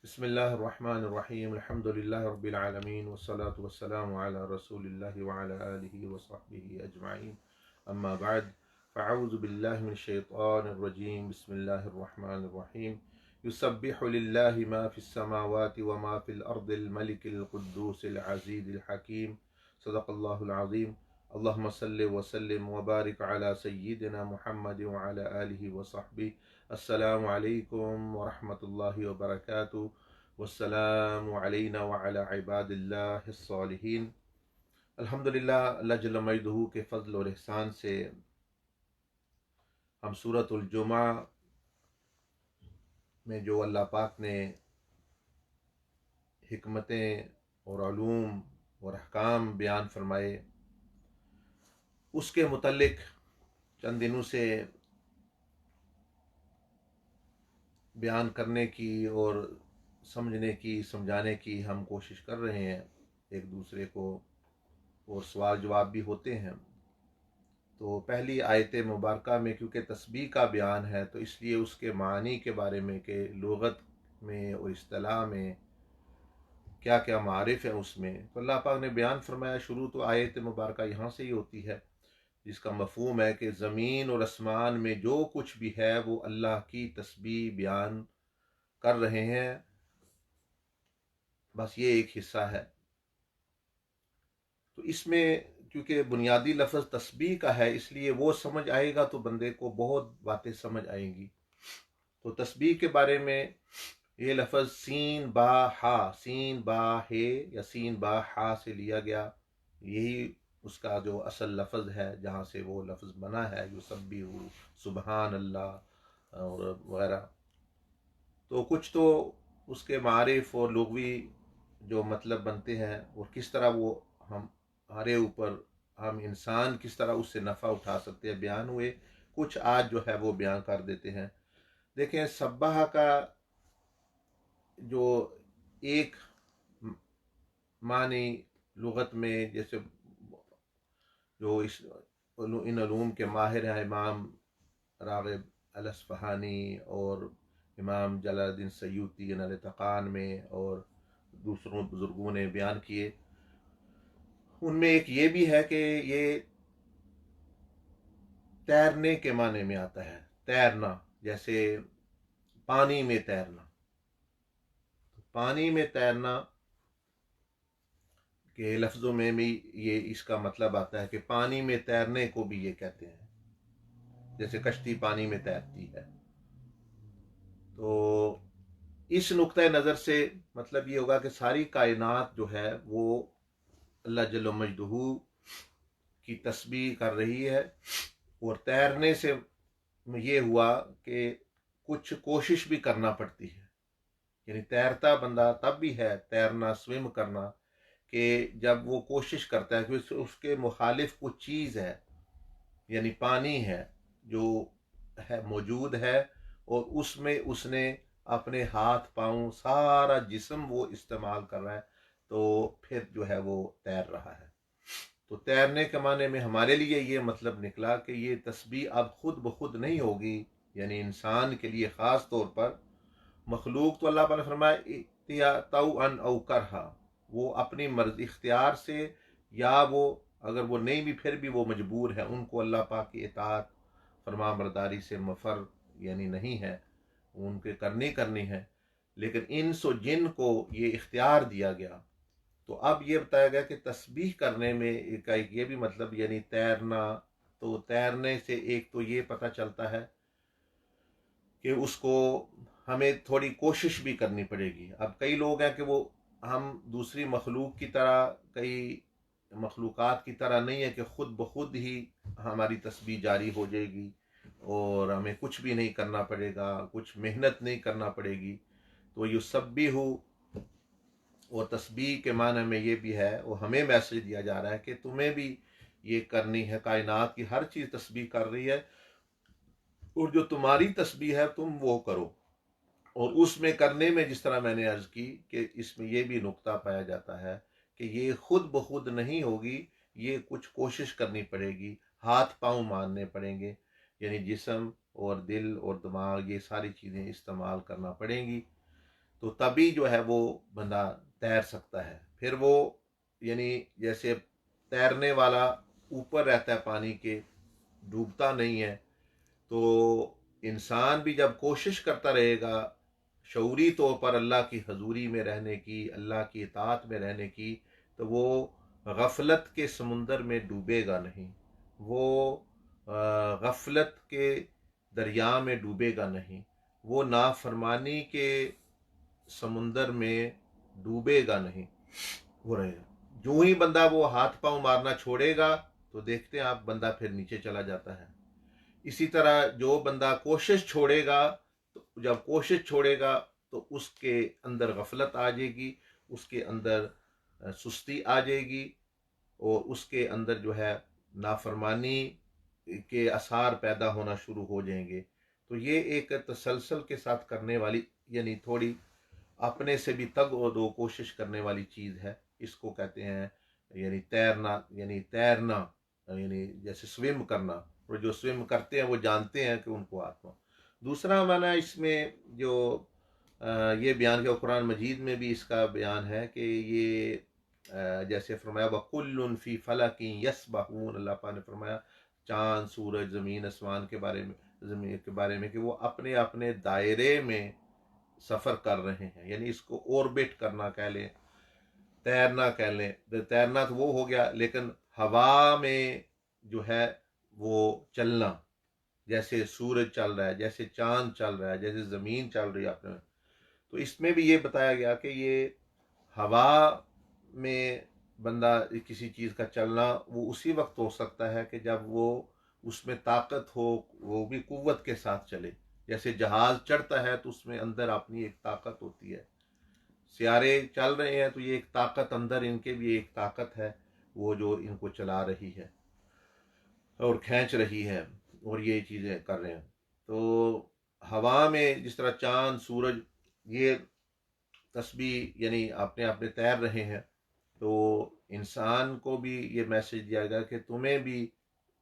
बिस्मिल्लाहिर्रहमानिर्रहीम अल्हम्दुलिल्लाहि रब्बिल आलमीन वस्सलातु वस्सलामु अला रसूलिल्लाहि व अला आलिहि व सहबिहि अजमाइन अम्मा बाद फ़अऊज़ु बिल्लाहि मिनश शैतानिर रजीम बिस्मिल्लाहिर्रहमानिर्रहीम युसब्बिहु लिल्लाहि मा फ़िस समावाति व मा फ़िल अर्दिल मलिकिल कुद्दूसिल अज़ीज़िल हकीम सदक़ल्लाहुल अज़ीम। अल्लाहुम्मा सल्लि व सल्लिम व बारिक अला सय्यिदिना मुहम्मद व अला आलिहि व सहबिहि। अस्सलामु अलैकुम व रहमतुल्लाहि व बरकातुहू। वस्सलामु अलैना व अला इबादिल्लाहिस सालिहीन। अल्हम्दुलिल्लाह, अल्लाह जल्ल मजदहू के फज़ल और एहसान से हम सूरतुल जुमा में जो अल्लाह पाक ने हिकमतें और उलूम और अहकाम बयान फरमाए उसके मुतल्लिक चंद दिनों से बयान करने की और समझने की समझाने की हम कोशिश कर रहे हैं एक दूसरे को, और सवाल जवाब भी होते हैं। तो पहली आयत मुबारका में क्योंकि तस्बीह का बयान है तो इसलिए उसके मानी के बारे में कि लुगत में और इस्तिलाह में क्या क्या मारिफ है उसमें, तो अल्लाह पाक ने बयान फरमाया। शुरू तो आयत मुबारका यहाँ से ही होती है जिसका मफहूम है कि ज़मीन और आसमान में जो कुछ भी है वो अल्लाह की तस्बीह बयान कर रहे हैं, बस ये एक हिस्सा है। तो इसमें क्योंकि बुनियादी लफ्ज़ तस्बीह का है इसलिए वो समझ आएगा तो बंदे को बहुत बातें समझ आएंगी। तो तस्बीह के बारे में ये लफ्ज़ सीन बा हे या सीन बा हा से लिया गया, यही उसका जो असल लफ्ज़ है जहाँ से वो लफ्ज़ बना है, युसब्बिहु, सुबहान अल्लाह और वगैरह। तो कुछ तो उसके मारिफ और लुग़वी जो मतलब बनते हैं और किस तरह वो हमारे ऊपर हम इंसान किस तरह उससे नफ़ा उठा सकते हैं बयान हुए, कुछ आज जो है वो बयान कर देते हैं। देखें, सब्बाह का जो एक मानी लुगत में, जैसे जो इस इन उलूम के माहिर हैं इमाम राग़िब अल-अस्फ़हानी और इमाम जलालुद्दीन सयूती अल-इत्क़ान में और दूसरों बुज़ुर्गों ने बयान किए, उनमें एक ये भी है कि ये तैरने के माने में आता है। तैरना, जैसे पानी में तैरना, पानी में तैरना के लफ्ज़ों में भी ये इसका मतलब आता है कि पानी में तैरने को भी ये कहते हैं, जैसे कश्ती पानी में तैरती है। तो इस नुक्ता नज़र से मतलब ये होगा कि सारी कायनात जो है वो अल्लाह जल्ल मजदहू की तस्बीह कर रही है। और तैरने से ये हुआ कि कुछ कोशिश भी करना पड़ती है, यानी तैरता बंदा तब भी है, तैरना स्विम करना, कि जब वो कोशिश करता है कि उसके मुखालिफ कुछ चीज़ है, यानी पानी है जो है मौजूद है और उसमें उसने अपने हाथ पाँव सारा जिस्म वो इस्तेमाल कर रहा है, तो फिर जो है वो तैर रहा है। तो तैरने के माने में हमारे लिए ये मतलब निकला कि ये तस्बीह अब खुद ब खुद नहीं होगी, यानी इंसान के लिए ख़ास तौर पर। मखलूक तो अल्लाह पाक ने फरमाया तौअन औ करहा, वो अपनी मर्जी इख्तियार से, या वो अगर वो नहीं भी फिर भी वो मजबूर है, उनको अल्लाह पाक की इताअत फरमा बरदारी से मफर यानी नहीं है, उनके करनी है। लेकिन इंस और जिन को ये इख्तियार दिया गया। तो अब ये बताया गया कि तस्बीह करने में एक ये भी मतलब यानी तैरना, तो तैरने से एक तो ये पता चलता है कि उसको हमें थोड़ी कोशिश भी करनी पड़ेगी। अब कई लोग हैं कि वो हम दूसरी मखलूक की तरह, कई मखलूक़ात की तरह नहीं है कि खुद ब खुद ही हमारी तस्बीह जारी हो जाएगी और हमें कुछ भी नहीं करना पड़ेगा, कुछ मेहनत नहीं करना पड़ेगी। तो युसब्बिहु और तस्बीह के माने में ये भी है, वो हमें मैसेज दिया जा रहा है कि तुम्हें भी ये करनी है। कायनात की हर चीज़ तस्बीह कर रही है और जो तुम्हारी तस्बीह है तुम वो करो। और उसमें करने में जिस तरह मैंने अर्ज की कि इसमें यह भी नुक्ता पाया जाता है कि ये खुद ब खुद नहीं होगी, ये कुछ कोशिश करनी पड़ेगी, हाथ पांव मारने पड़ेंगे, यानी जिस्म और दिल और दिमाग ये सारी चीज़ें इस्तेमाल करना पड़ेंगी। तो तभी जो है वो बंदा तैर सकता है। फिर वो यानी जैसे तैरने वाला ऊपर रहता है पानी के, डूबता नहीं है, तो इंसान भी जब कोशिश करता रहेगा शऊरी तौर पर अल्लाह की हजूरी में रहने की, अल्लाह की इताअत में रहने की, तो वो गफलत के समुंदर में डूबेगा नहीं, वो गफलत के दरिया में डूबेगा नहीं, वो नाफरमानी के समुंदर में डूबेगा नहीं, वो रहेगा। जो ही बंदा वो हाथ पांव मारना छोड़ेगा तो देखते हैं आप, बंदा फिर नीचे चला जाता है। इसी तरह जो बंदा कोशिश छोड़ेगा, तो जब कोशिश छोड़ेगा तो उसके अंदर गफलत आ जाएगी, उसके अंदर सुस्ती आ जाएगी, और उसके अंदर जो है नाफरमानी के आसार पैदा होना शुरू हो जाएंगे। तो ये एक तसलसल के साथ करने वाली, यानी थोड़ी अपने से भी तग और दो कोशिश करने वाली चीज़ है। इसको कहते हैं यानी तैरना, यानी तैरना यानी जैसे स्विम करना, और जो स्विम करते हैं वो जानते हैं कि उनको आत्मा। दूसरा माना इसमें जो ये बयान किया कुरान मजीद में भी इसका बयान है कि ये जैसे फरमाया वकुल्लुन फी फलकिन यस्बहून, अल्लाह पाक ने फरमाया चांद सूरज ज़मीन आसमान के बारे में, ज़मीन के बारे में, कि वो अपने अपने दायरे में सफ़र कर रहे हैं, यानी इसको ऑर्बिट करना कह लें, तैरना कह लें। तो तैरना तो वो हो गया, लेकिन हवा में जो है वो चलना, जैसे सूरज चल रहा है, जैसे चांद चल रहा है, जैसे ज़मीन चल रही है अपने। तो इसमें भी ये बताया गया कि ये हवा में बंदा किसी चीज़ का चलना वो उसी वक्त हो सकता है कि जब वो उसमें ताकत हो, वो भी कुव्वत के साथ चले। जैसे जहाज चढ़ता है तो उसमें अंदर अपनी एक ताकत होती है, सियारे चल रहे हैं तो ये एक ताकत अंदर इनके भी एक ताकत है, वो जो इनको चला रही है और खींच रही है, और ये चीज़ें कर रहे हैं। तो हवा में जिस तरह चांद सूरज ये तस्बीह यानी अपने अपने तैर रहे हैं, तो इंसान को भी ये मैसेज दिया गया कि तुम्हें भी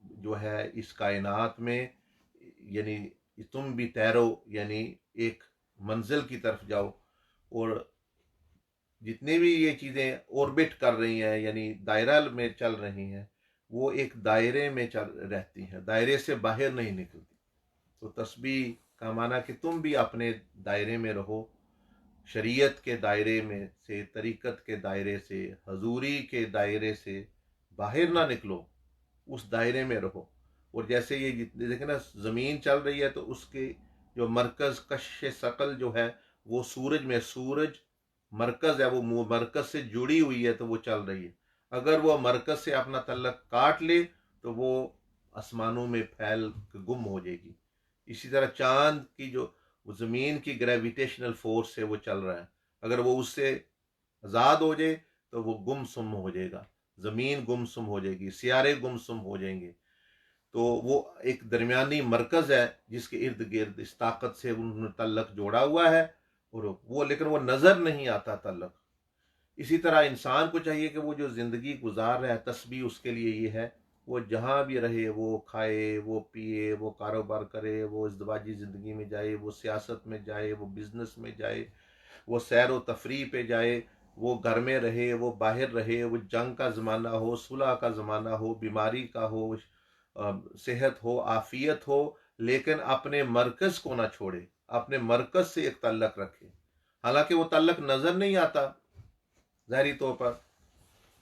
जो है इस कायनात में, यानी तुम भी तैरो, यानी एक मंजिल की तरफ जाओ। और जितने भी ये चीज़ें ऑर्बिट कर रही हैं, यानी दायरा में चल रही हैं, वो एक दायरे में चल रहती हैं, दायरे से बाहर नहीं निकलती। तो तस्बीह का माना कि तुम भी अपने दायरे में रहो, शरीयत के दायरे में से, तरीक़त के दायरे से, हजूरी के दायरे से बाहर ना निकलो, उस दायरे में रहो। और जैसे ये देखें ना, ज़मीन चल रही है तो उसके जो मरकज़ कश शकल जो है वो सूरज में, सूरज मरकज़ है, वो मरकज़ से जुड़ी हुई है तो वो चल रही है। अगर वो मरकज़ से अपना तल्लक काट ले तो वो आसमानों में फैल गुम हो जाएगी। इसी तरह चांद की जो ज़मीन की ग्रेविटेशनल फोर्स से वो चल रहा है, अगर वो उससे आज़ाद हो जाए तो वो गुमसुम हो जाएगा, ज़मीन गुमसुम हो जाएगी, सियारे गुमसुम हो जाएंगे। तो वो एक दरमियानी मरकज़ है जिसके इर्द गिर्द इस ताकत से उन्होंने तल्लक जोड़ा हुआ है, और वो लेकिन वो नज़र नहीं आता तल्लक। इसी तरह इंसान को चाहिए कि वो जो ज़िंदगी गुजार रहा है, तस्बीह उसके लिए ये है, वो जहाँ भी रहे, वो खाए, वो पिए, वो कारोबार करे, वो इज़्दिवाजी ज़िंदगी में जाए, वो सियासत में जाए, वो बिज़नेस में जाए, वो सैर व तफरी पे जाए, वो घर में रहे, वो बाहर रहे, वो जंग का ज़माना हो, सुलह का ज़माना हो, बीमारी का हो, सेहत हो, आफियत हो, लेकिन अपने मरकज़ को ना छोड़े, अपने मरकज़ से एक तल्लक रखे। हालांकि वो तल्लक नज़र नहीं आता ज़ाहिरी तौर पर,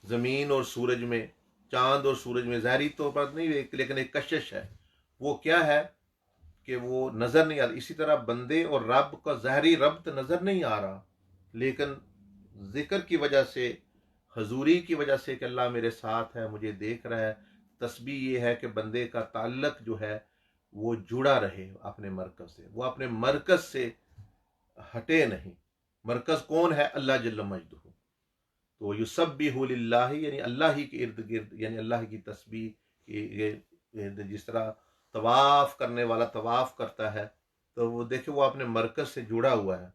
ज़मीन और सूरज में, चांद और सूरज में ज़ाहिरी तौर पर नहीं, लेकिन एक कशिश है। वो क्या है कि वो नज़र नहीं आ रहा। इसी तरह बंदे और रब का ज़ाहिरी रब्त नज़र नहीं आ रहा, लेकिन ज़िक्र की वजह से, हजूरी की वजह से कि अल्लाह मेरे साथ है, मुझे देख रहा है। तस्बीह ये है कि बंदे का ताल्लुक जो है वो जुड़ा रहे अपने मरकज़ से, वो अपने मरकज़ से हटे नहीं। मरकज़ कौन है? अल्लाह जल्ल मजदूहू। तो युसब्बिहु लिल्लाहि, यानी अल्लाह ही के इर्द गिर्द, यानी अल्लाह की तस्बीह जिस तरह तवाफ़ करने वाला तवाफ़ करता है, तो वो देखे वो अपने मरकज़ से जुड़ा हुआ है,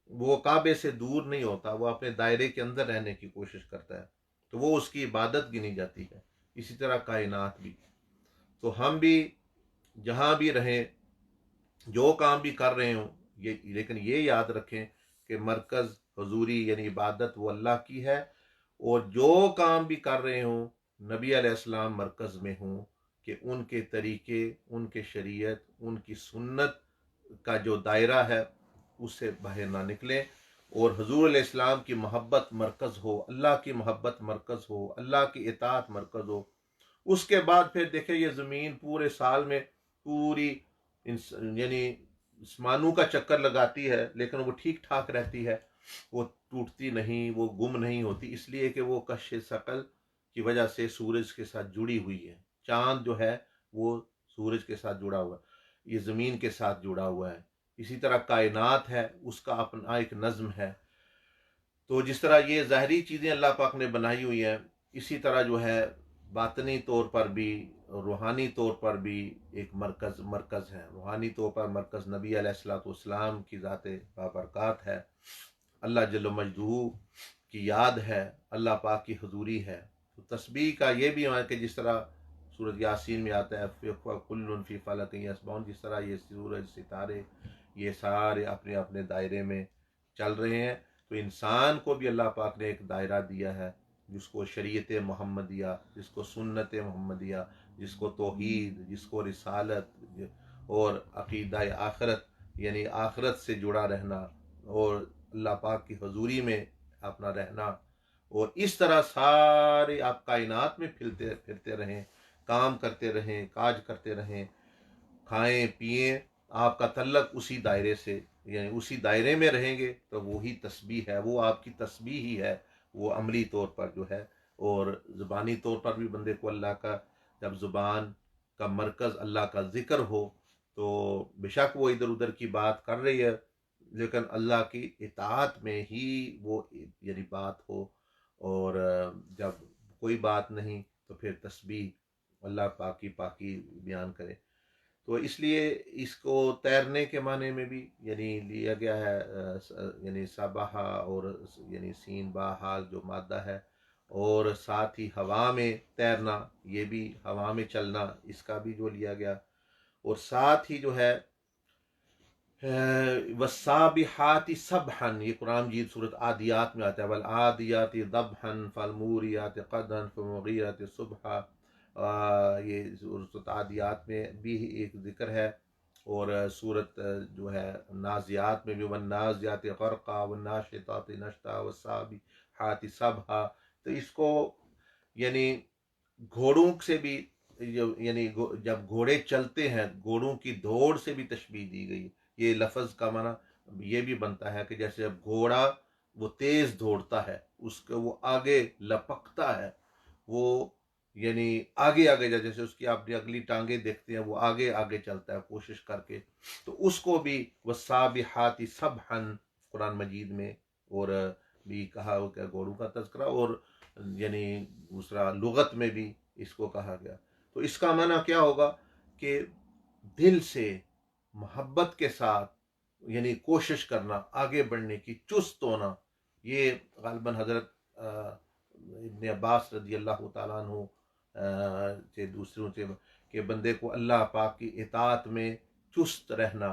वो काबे से दूर नहीं होता, वो अपने दायरे के अंदर रहने की कोशिश करता है, तो वो उसकी इबादत गिनी जाती है। इसी तरह कायनात भी। तो हम भी जहाँ भी रहें, जो काम भी कर रहे हों, ये लेकिन ये याद रखें कि मरकज़ हुजूरी यानी इबादत वो अल्लाह की है, और जो काम भी कर रहे हों नबी अलैहिस्सलाम मरकज़ में हों, कि उनके तरीके, उनके शरीयत, उनकी सुन्नत का जो दायरा है उससे बाहर ना निकलें, और हुजूर अलैहिस्सलाम की मोहब्बत मरकज़ हो, अल्लाह की मोहब्बत मरकज़ हो, अल्लाह की इताअत मरकज़ हो। उसके बाद फिर देखें ये ज़मीन पूरे साल में पूरी यानी मानू का चक्कर लगाती है, लेकिन वो ठीक ठाक रहती है, वो टूटती नहीं, वो गुम नहीं होती, इसलिए कि वो कश शकल की वजह से सूरज के साथ जुड़ी हुई है। चांद जो है वो सूरज के साथ जुड़ा हुआ है, ये ज़मीन के साथ जुड़ा हुआ है। इसी तरह कायनात है, उसका अपना एक नज़्म है। तो जिस तरह ये ज़ाहरी चीज़ें अल्लाह पाक ने बनाई हुई हैं, इसी तरह जो है बातनी तौर पर भी, रूहानी तौर पर भी एक मरकज़ है। रूहानी तौर पर मरकज़ नबी अलैहिस्सलाम की ज़ात बाबरकात है, अल्लाह जल्ल मजदूहू की याद है, अल्लाह पाक की हुजूरी है। तो तस्बीह का ये भी है कि जिस तरह सूरज यासीन में आता है कुल्लुन फी फलक यस्बहुन, जिस तरह ये सूरज सितारे ये सारे अपने अपने दायरे में चल रहे हैं, तो इंसान को भी अल्लाह पाक ने एक दायरा दिया है, जिसको शरीयत मोहम्मदिया, जिसको सुन्नत मोहम्मदिया, जिसको तौहीद, जिसको रिसालत और अकीदा आखरत यानी आखरत से जुड़ा रहना, और अल्लाह पाक की हजूरी में अपना रहना, और इस तरह सारे आप कायनात में फिरते फिरते रहें, काम करते रहें, काज करते रहें, खाएं पिएं, आपका तल्लक उसी दायरे से यानी उसी दायरे में रहेंगे, तो वही तस्बीह है, वो आपकी तस्बीह ही है, वो अमली तौर पर जो है। और ज़ुबानी तौर पर भी बंदे को अल्लाह का, जब ज़ुबान का मरकज़ अल्लाह का ज़िक्र हो, तो बेशक वो इधर उधर की बात कर रही है, लेकिन अल्लाह की इताअत में ही वो यानी बात हो, और जब कोई बात नहीं तो फिर तस्बीह अल्लाह पाक की पाकी बयान करे। तो इसलिए इसको तैरने के माने में भी यानी लिया गया है यानी सबाहा, और यानी सीन बाहाल जो मादा है, और साथ ही हवा में तैरना, ये भी हवा में चलना, इसका भी जो लिया गया। और साथ ही जो है वस्साबिहाति सबहन, ये कुरान मजीद सूरत आदियात में आता है, वल आदियाति दबहन फल मूरियाति क़दहन फमुगीराति सुबहा। ये सूरत आदियात में भी एक जिक्र है, और सूरत जो है नाजियात में भी, वन नाजियाति ग़रक़ा वन नाशिताति नश्ता वस्साबिहाति सबहा। तो इसको यानी घोड़ों से भी यानी जब घोड़े चलते हैं, घोड़ों की दौड़ से भी तशबीह दी गई। ये लफ्ज़ का माना ये भी बनता है कि जैसे अब घोड़ा वो तेज दौड़ता है, उसको वो आगे लपकता है, वो यानी आगे आगे जैसे उसकी आपने अगली टांगे देखते हैं, वो आगे आगे चलता है कोशिश करके, तो उसको भी वस्साबिहाति सबहन कुरान मजीद में और भी कहा हो क्या घोड़ों का तज़किरा, और यानी दूसरा लुगत में भी इसको कहा गया। तो इसका माना क्या होगा कि दिल से मोहब्बत के साथ यानी कोशिश करना, आगे बढ़ने की, चुस्त होना। ये गालिबन हज़रत इब्न अब्बास रज़ी अल्लाह तआला अन्हु से दूसरों से कि बंदे को अल्लाह पाक की इताअत में चुस्त रहना,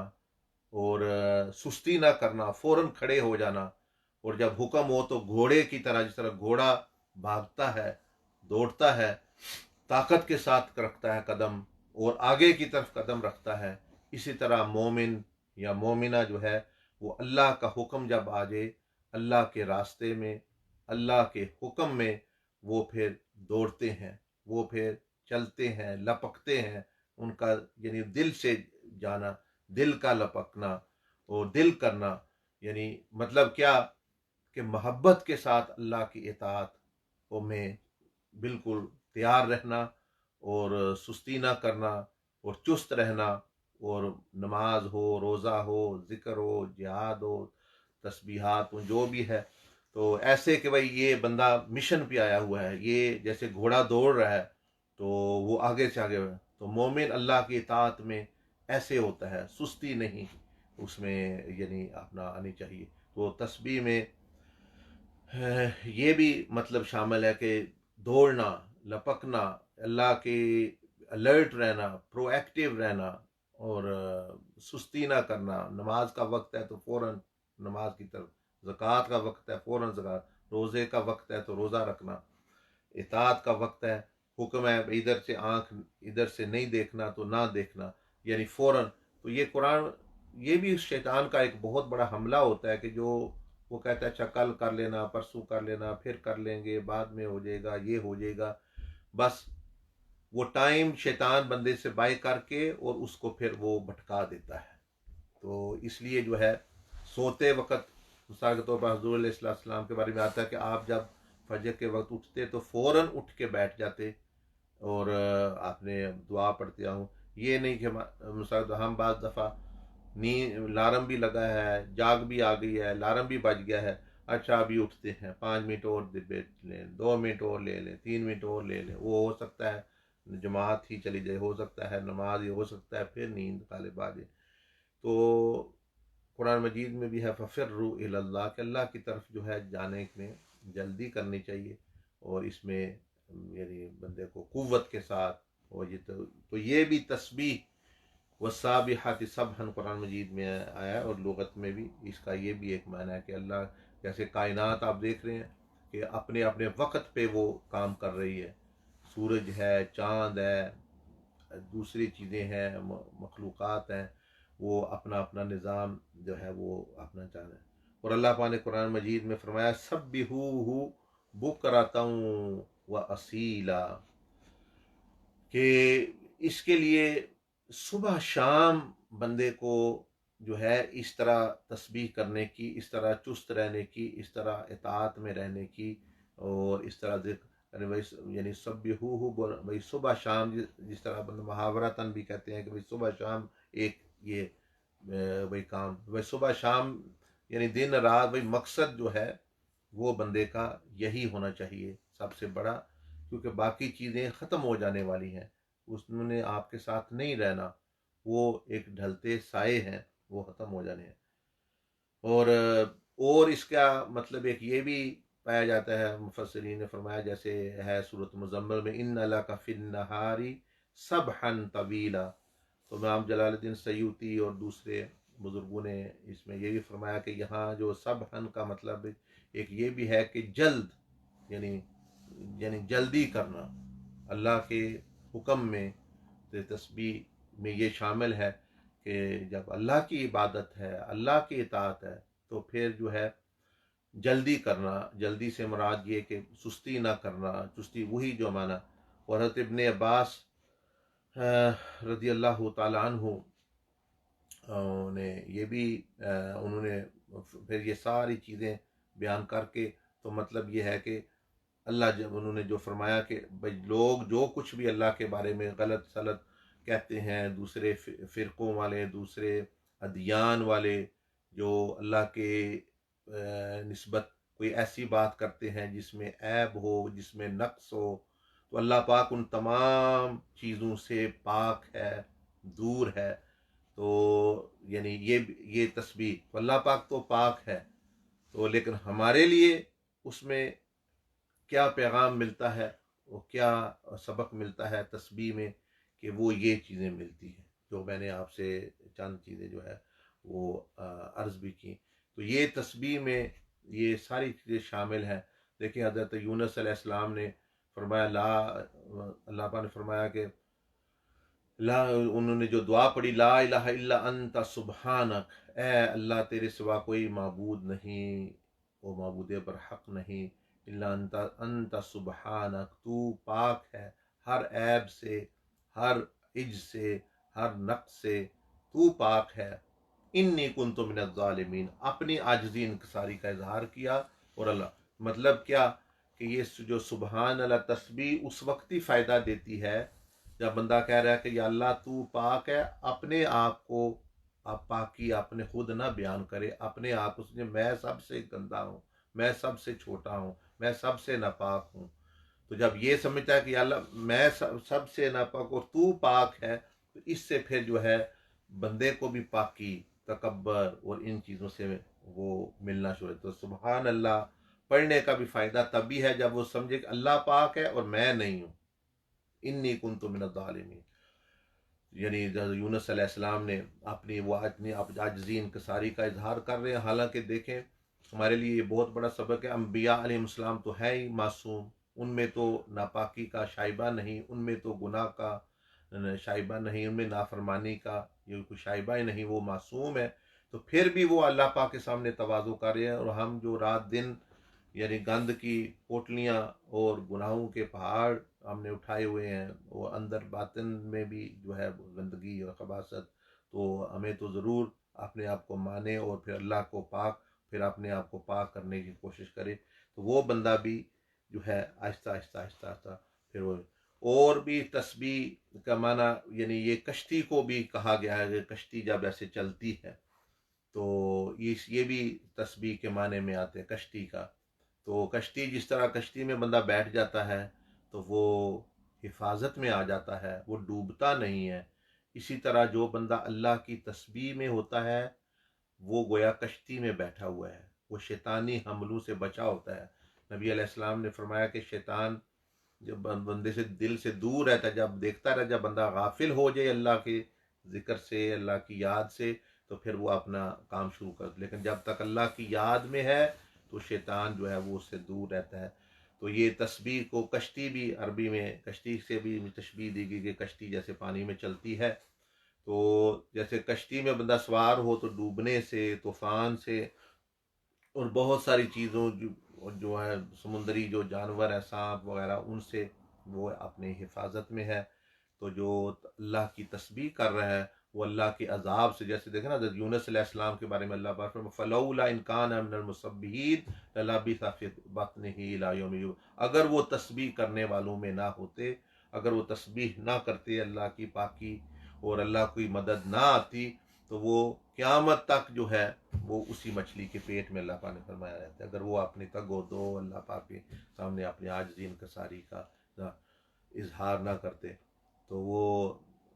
और सुस्ती ना करना, फौरन खड़े हो जाना, और जब हुक्म हो तो घोड़े की तरह, जिस तरह घोड़ा भागता है, दौड़ता है, ताकत के साथ रखता है कदम, और आगे की तरफ कदम रखता है, इसी तरह मोमिन या मोमिना जो है वो अल्लाह का हुक्म जब आ जाए, अल्लाह के रास्ते में, अल्लाह के हुक्म में, वो फिर दौड़ते हैं, वो फिर चलते हैं, लपकते हैं। उनका यानी दिल से जाना, दिल का लपकना और दिल करना, यानी मतलब क्या कि मोहब्बत के साथ अल्लाह की इताअत में बिल्कुल तैयार रहना, और सुस्ती ना करना, और चुस्त रहना, और नमाज हो, रोज़ा हो, ज़िक्र हो, जिहाद हो, तस्बीहात हो, जो भी है, तो ऐसे कि भाई ये बंदा मिशन पे आया हुआ है, ये जैसे घोड़ा दौड़ रहा है तो वो आगे से आगे बढ़े। तो मोमिन अल्लाह की इताअत में ऐसे होता है, सुस्ती नहीं उसमें यानी अपना आनी चाहिए। तो तस्बीह में ये भी मतलब शामिल है कि दौड़ना, लपकना, अल्लाह के अलर्ट रहना, प्रोएक्टिव रहना, और सुस्ती ना करना। नमाज का वक्त है तो फौरन नमाज की तरफ ज़कात का वक्त है फ़ौरन ज़कात, रोज़े का वक्त है तो रोज़ा रखना, इताअत का वक्त है, हुक्म है इधर से आँख इधर से नहीं देखना तो ना देखना, यानी फ़ौरन। तो ये कुरान, ये भी शैतान का एक बहुत बड़ा हमला होता है कि जो वो कहता है अच्छा कल कर लेना, परसों कर लेना, फिर कर लेंगे, बाद में हो जाएगा, ये हो जाएगा। बस वो टाइम शैतान बंदे से बाय करके और उसको फिर वो भटका देता है। तो इसलिए जो है सोते वक्त मिसाल के तौर पर हज़ूर अलैहिस्सलाम के बारे में आता है कि आप जब फजर के वक्त उठते तो फ़ौरन उठ के बैठ जाते और आपने दुआ पढ़ते आऊँ। ये नहीं कि मिसाल तो हम बाज़ दफ़ा नींद अलार्म भी लगा है, जाग भी आ गई है, अलार्म भी बज गया है, अच्छा अभी उठते हैं, 5 मिनट और बैठ लें, 2 मिनट और ले लें, 3 मिनट और ले लें, वो हो सकता है जमात ही चली जाए, हो सकता है नमाज ही, हो सकता है फिर नींद गालिब आ जाए। तो कुरान मजीद में भी है फ़फ़िर्रू इलल्लाह, कि अल्लाह की तरफ जो है जाने में जल्दी करनी चाहिए, और इसमें यानी बंदे को कुव्वत के साथ। और ये तो ये भी तस्बीह वसाबिहाति सबहन कुरान मजीद में आया है, और लुगत में भी इसका ये भी एक माना है कि अल्लाह जैसे कायनात आप देख रहे हैं कि अपने अपने वक्त पे वो काम कर रही है, सूरज है, चाँद है, दूसरी चीज़ें हैं, मखलूक़ात हैं, वो अपना अपना निज़ाम जो है वो अपना चाह रहे हैं। और अल्लाह पाक ने कुरान मजीद में फरमाया सब्बिहूहु बुकरतन व असीला, कि इसके लिए सुबह शाम बंदे को जो है इस तरह तस्बीह करने की, इस तरह चुस्त रहने की, इस तरह इताअत में रहने की, और इस तरह जिक्र यानी सब्बिहूहु, भाई सुबह शाम जिस तरह बंदा मुहावरतन भी कहते हैं कि भाई सुबह शाम एक ये भाई काम, भाई सुबह शाम यानी दिन रात, भाई मकसद जो है वो बंदे का यही होना चाहिए सबसे बड़ा, क्योंकि बाकी चीज़ें ख़त्म हो जाने वाली हैं, उसने आपके साथ नहीं रहना, वो एक ढलते साए हैं, वो ख़त्म हो जाने हैं। और इसका मतलब एक ये भी पाया जाता है, मुफस्सिरीन ने फरमाया जैसे है सूरत मुज़म्मिल में, इन्ना लका फिन्नहारी सबहन तवीला। तो इमाम जलालुद्दीन सयूती और दूसरे बुजुर्गों ने इसमें ये भी फरमाया कि यहाँ जो सबहन का मतलब एक ये भी है कि जल्द, यानी यानी जल्दी करना अल्लाह के हुक्म में। तो तस्बीह में ये शामिल है कि जब अल्लाह की इबादत है, अल्लाह की इताअत है, तो फिर जो है जल्दी करना, जल्दी से मुराद ये कि सुस्ती ना करना, सुस्ती वही जो माना। और हज़रत इब्ने अब्बास रज़ी अल्लाह तआला अन्हु ने ये भी उन्होंने फिर ये सारी चीज़ें बयान करके, तो मतलब ये है कि अल्लाह जब उन्होंने जो फरमाया कि भाई लोग जो कुछ भी अल्लाह के बारे में गलत सलत कहते हैं, दूसरे फ़िरक़ों वाले, दूसरे अदियान वाले जो अल्लाह के निस्बत कोई ऐसी बात करते हैं जिसमें ऐब हो, जिसमें नक्स हो, तो अल्लाह पाक उन तमाम चीज़ों से पाक है, दूर है। तो यानी ये तस्बीह, तो अल्लाह पाक तो पाक है, तो लेकिन हमारे लिए उसमें क्या पैगाम मिलता है, वो क्या सबक मिलता है तस्बीह में, कि वो ये चीज़ें मिलती हैं जो मैंने आपसे चंद चीज़ें जो है वो अर्ज़ भी की। तो ये तस्बीह में ये सारी चीज़ें शामिल हैं। देखिए हज़रत यूनुस अलैहिस्सलाम ने फरमाया ला, अल्लाह पाक ने फरमाया कि ला, उन्होंने जो दुआ पढ़ी, ला इलाहा इल्ला अंता सुबहानक, ए अल्लाह तेरे सिवा कोई माबूद नहीं, वो माबूद बरहक नहीं, इल्ला अंता अंता सुबहानक, तू पाक है हर ऐब से, हर इज से, हर नक्स से, तू पाक है। इन्नी कुन्तु मिनज़ ज़ालिमीन, अपनी आजिज़ी इंकिसारी का इजहार किया। और अल्लाह मतलब क्या कि ये जो सुबहान अल्लाह तस्बीह उस वक्त ही फ़ायदा देती है जब बंदा कह रहा है कि या अल्लाह तू पाक है, अपने आप को आप पाकी अपने खुद ना बयान करे, अपने आप उसने मैं सबसे गंदा हूँ, मैं सबसे छोटा हूँ, मैं सबसे नापाक हूँ। तो जब ये समझता है कि या अल्लाह मैं सबसे नापाक और तू पाक है, तो इससे फिर जो है बंदे को भी पाकी, तकब्बर और इन चीज़ों से वो मिलना शुरू। तो सुबहान अल्लाह पढ़ने का भी फ़ायदा तभी है जब वो समझे कि अल्लाह पाक है और मैं नहीं हूँ। इन्नी कुन्तु मिनज़ ज़ालिमीन, यानी यूनुस अलैहिस्सलाम ने अपनी वो अपनी आजिज़ी इंकिसारी का इजहार कर रहे हैं। हालांकि देखें हमारे लिए ये बहुत बड़ा सबक है। अम्बिया अलैहिस्सलाम तो है ही मासूम, उनमें तो नापाकी का शाइबा नहीं, उनमें तो गुनाह का शाइबा नहीं, उनमें नाफरमानी का ये कोई शाइबा ही नहीं, वो मासूम है। तो फिर भी वो अल्लाह पाक के सामने तवाज़ु कर रहे हैं, और हम जो रात दिन यानी गंद की पोटलियाँ और गुनाहों के पहाड़ हमने उठाए हुए हैं, वो अंदर बातिन में भी जो है गंदगी और खबासत, तो हमें तो ज़रूर अपने आप को माने और फिर अल्लाह को पाक, फिर अपने आप को पाक करने की कोशिश करे। तो वो बंदा भी जो है आहिस्ता आहिस्ता आहिस्ता आहिस्ता फिर वो, और भी तस्बीह का माना यानी ये कश्ती को भी कहा गया है कि कश्ती जब ऐसे चलती है तो ये भी तस्बीह के माने में आते हैं कश्ती का। तो कश्ती जिस तरह कश्ती में बंदा बैठ जाता है तो वो हिफाजत में आ जाता है, वो डूबता नहीं है। इसी तरह जो बंदा अल्लाह की तस्बीह में होता है वो गोया कश्ती में बैठा हुआ है, वो शैतानी हमलों से बचा होता है। नबी अलैहिस्सलाम ने फरमाया कि शैतान जब बंदे से दिल से दूर रहता है, जब देखता रहे जब बंदा गाफिल हो जाए अल्लाह के जिक्र से, अल्लाह की याद से, तो फिर वो अपना काम शुरू कर, लेकिन जब तक अल्लाह की याद में है तो शैतान जो है वो उससे दूर रहता है। तो ये तस्बीह को कश्ती भी अरबी में कश्ती से भी तशबीह दी गई कि कश्ती जैसे पानी में चलती है। तो जैसे कश्ती में बंदा सवार हो तो डूबने से, तूफान से और बहुत सारी चीज़ों जो है समुद्री जो जानवर है सांप वगैरह उनसे वो अपने हिफाजत में है। तो जो अल्लाह की तस्बीह कर रहा है वो अल्लाह के अजाब से, जैसे देखे ना यूनुस अलैहिस्सलाम के बारे में अल्लाह पाक फरमाता है फलौला इन कान मिनल मुसब्बिहीन ललबिसा फी बत्निही इला यौमि युबअस। अगर वो तस्बीह करने वालों में ना होते, अगर वो तस्बीह ना करते, अल्लाह की पाकी और अल्लाह की मदद ना आती, तो वो क़यामत तक जो है वो उसी मछली के पेट में अल्लाह पाक ने फरमाया रहता है। अगर वो अपनी तगो दो अल्लाह पाक के सामने अपनी आजिज़ी इनकसारी का इजहार ना करते, तो वो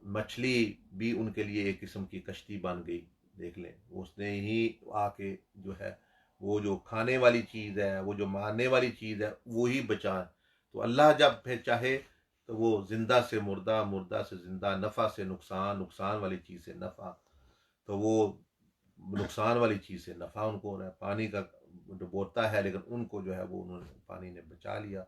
मछली भी उनके लिए एक किस्म की कश्ती बन गई। देख लें, उसने ही आके जो है वो जो खाने वाली चीज़ है, वो जो मारने वाली चीज़ है, वो ही बचा। तो अल्लाह जब फिर चाहे तो वो जिंदा से मुर्दा, मुर्दा से जिंदा, नफ़ा से नुकसान, नुकसान वाली चीज़ से नफ़ा, तो वो नुकसान वाली चीज़ से नफ़ा उनको हो रहा है। पानी का डुबोता है लेकिन उनको जो है वो उन्होंने पानी ने बचा लिया।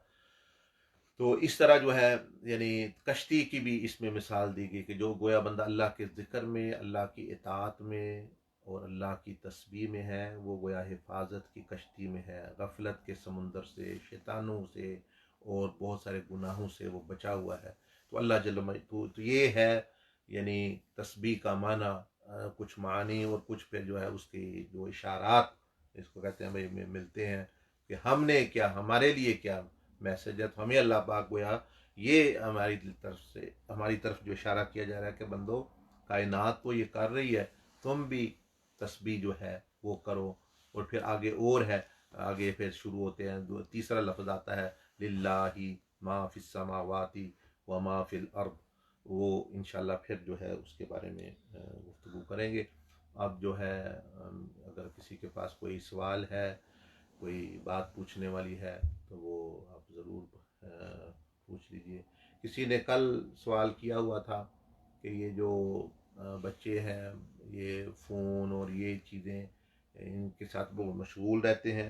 तो इस तरह जो है यानी कश्ती की भी इसमें मिसाल दी गई कि जो गोया बंदा अल्लाह के ज़िक्र में, अल्लाह की इताअत में और अल्लाह की तस्बीह में है, वो गोया हिफाजत की कश्ती में है, गफलत के समुंदर से, शैतानों से और बहुत सारे गुनाहों से वो बचा हुआ है। तो अल्लाह तो ये है यानी तस्बीह का माना, कुछ मानी और कुछ पे जो है उसकी जो इशारात इसको कहते हैं भाई मिलते हैं कि हमने क्या, हमारे लिए क्या मैसेज है। तो हमें अल्लाह पाक गोया ये हमारी तरफ जो इशारा किया जा रहा है कि बंदो कायनात तो ये कर रही है, तुम भी तस्बीह जो है वो करो। और फिर आगे और है, आगे फिर शुरू होते हैं, तीसरा लफ्ज़ आता है लिल्लाही मा फिस समावाती व मा फिल अर्द। वो इंशाल्लाह फिर जो है उसके बारे में गुफ्तगू करेंगे। अब जो है अगर किसी के पास कोई सवाल है, कोई बात पूछने वाली है, तो वो आप ज़रूर पूछ लीजिए। किसी ने कल सवाल किया हुआ था कि ये जो बच्चे हैं ये फ़ोन और ये चीज़ें इनके साथ वो मशगूल रहते हैं,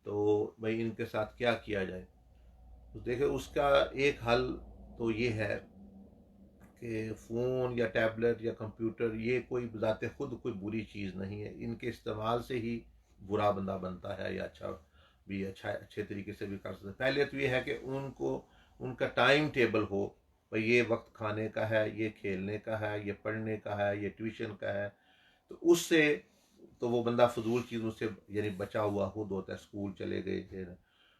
तो भाई इनके साथ क्या किया जाए। तो देखिए उसका एक हल तो ये है कि फ़ोन या टैबलेट या कंप्यूटर ये कोई ज़ाते खुद कोई बुरी चीज़ नहीं है, इनके इस्तेमाल से ही बुरा बंदा बनता है या अच्छे तरीके से भी कर सकते हैं। पहले तो ये है कि उनको उनका टाइम टेबल हो, भाई ये वक्त खाने का है, ये खेलने का है, ये पढ़ने का है, ये ट्यूशन का है। तो उससे तो वो बंदा फजूल चीज़ों से यानी बचा हुआ खुद होता है। स्कूल चले गए थे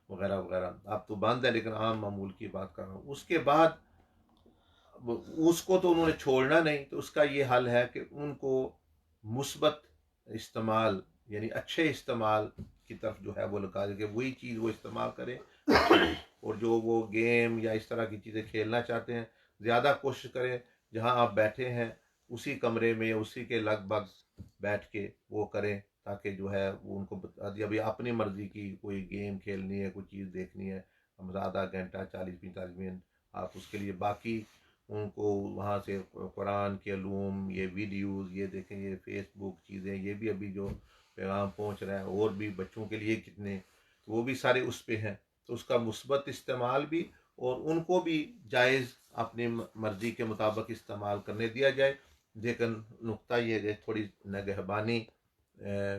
वगैरह वगैरह, अब तो बंद है लेकिन आम मामूल की बात कर रहा हूँ। उसके बाद उसको तो उन्होंने छोड़ना नहीं, तो उसका ये हल है कि उनको मुस्बत इस्तेमाल यानी अच्छे इस्तेमाल की तरफ जो है वो लगा के वही चीज़ वो इस्तेमाल करें अच्छी। और जो वो गेम या इस तरह की चीज़ें खेलना चाहते हैं, ज़्यादा कोशिश करें जहां आप बैठे हैं उसी कमरे में या उसी के लगभग बैठ के वो करें, ताकि जो है वो उनको अभी अपनी मर्ज़ी की कोई गेम खेलनी है, कोई चीज़ देखनी है, हम आधा घंटा 40-45 मिनट आप उसके लिए, बाकी उनको वहाँ से कुरान के अलूम, ये वीडियोज़ ये देखें, ये फेसबुक चीज़ें, ये भी अभी जो पैगाम पहुंच रहा है, और भी बच्चों के लिए कितने, वो भी सारे उस पे हैं। तो उसका मुस्बत इस्तेमाल भी, और उनको भी जायज़ अपनी मर्ज़ी के मुताबिक इस्तेमाल करने दिया जाए। लेकिन नुक्ता ये है थोड़ी नगहबानी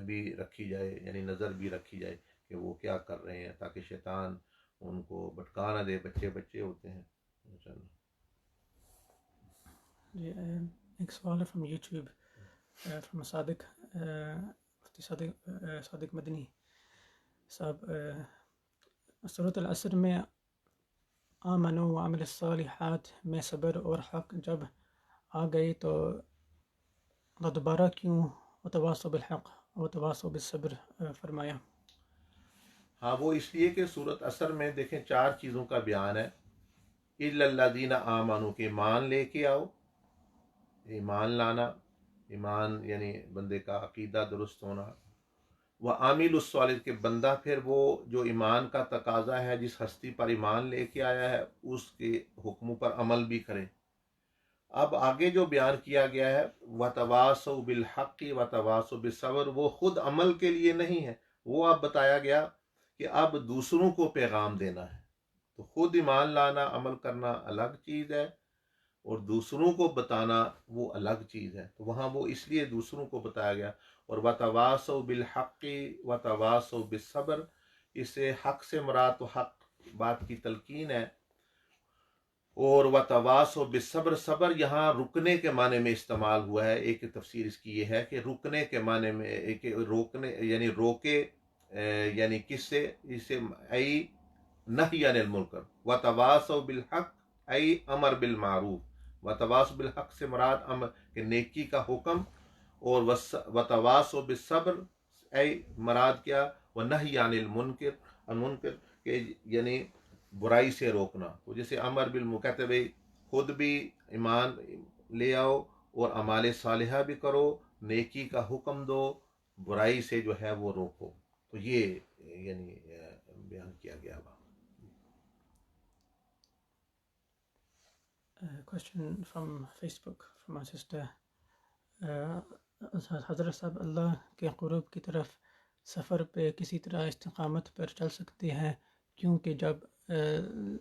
भी रखी जाए, यानी नज़र भी रखी जाए कि वो क्या कर रहे हैं, ताकि शैतान उनको भटका ना दे। बच्चे बच्चे होते हैं। जी, एक सवाल है फ्रॉम यूट्यूब फ्रॉम सादिक मुफ्ती सादिक मदनी साहब। सूरत अल-असर में आमनु व अमिल सालिहात में सब्र और हक जब आ गई तो दोबारा क्यों वतवासौ बिल हक वतवासौ बिस सब्र फरमाया? हाँ, वो इसलिए कि सूरत असर में देखें 4 चीज़ों का बयान है। इल्लल्लाज़ीना आमनु के ईमान लेके आओ, ईमान लाना, ईमान यानी बंदे का अकीदा दुरुस्त होना। वह आमिल सालिह के बंदा फिर वो जो ईमान का तकाजा है, जिस हस्ती पर ईमान लेके आया है उसके हुक्मों पर अमल भी करे। अब आगे जो बयान किया गया है वतवासौ बिल हक़्क़ि वतवासौ बिस सब्र, वो खुद अमल के लिए नहीं है। वो अब बताया गया कि अब दूसरों को पैगाम देना है। तो खुद ईमान लाना, अमल करना अलग चीज़ है, और दूसरों को बताना वो अलग चीज़ है। तो वहाँ वो इसलिए दूसरों को बताया गया। और वतवासौ बिल हक़्क़ि वतवासौ बिस सब्र, इससे हक से मुराद तो हक बात की तलकीन है। और वतवासौ बिस सब्र, सब्र यहाँ रुकने के माने में इस्तेमाल हुआ है। एक तफसीर इसकी ये है कि रुकने के माने में, एक रोकने यानी रोके, यानी किससे, इसे आई नही अनिल मुनकर, वतवासौ बिल हक आई अमर बिल मारूफ। वतवासौ बिल हक से मुराद अमर के नेकी का हुक्म, और वतवासौ बिस सब्र आई मुराद क्या, व नही अनिल मुनकर, मुनकर के यानी बुराई से रोकना। तो जैसे अमर बिल कहते भाई खुद भी ईमान ले आओ और अमाले सालिहा भी करो, नेकी का हुक्म दो, बुराई से जो है वो रोको। तो ये यानी बयान किया गया हुआ। Question from Facebook from my sister. हज़रत साहब, अल्लाह के क़ुर्ब की तरफ सफ़र पे किसी तरह इस्तिक़ामत पर चल सकते हैं, क्योंकि जब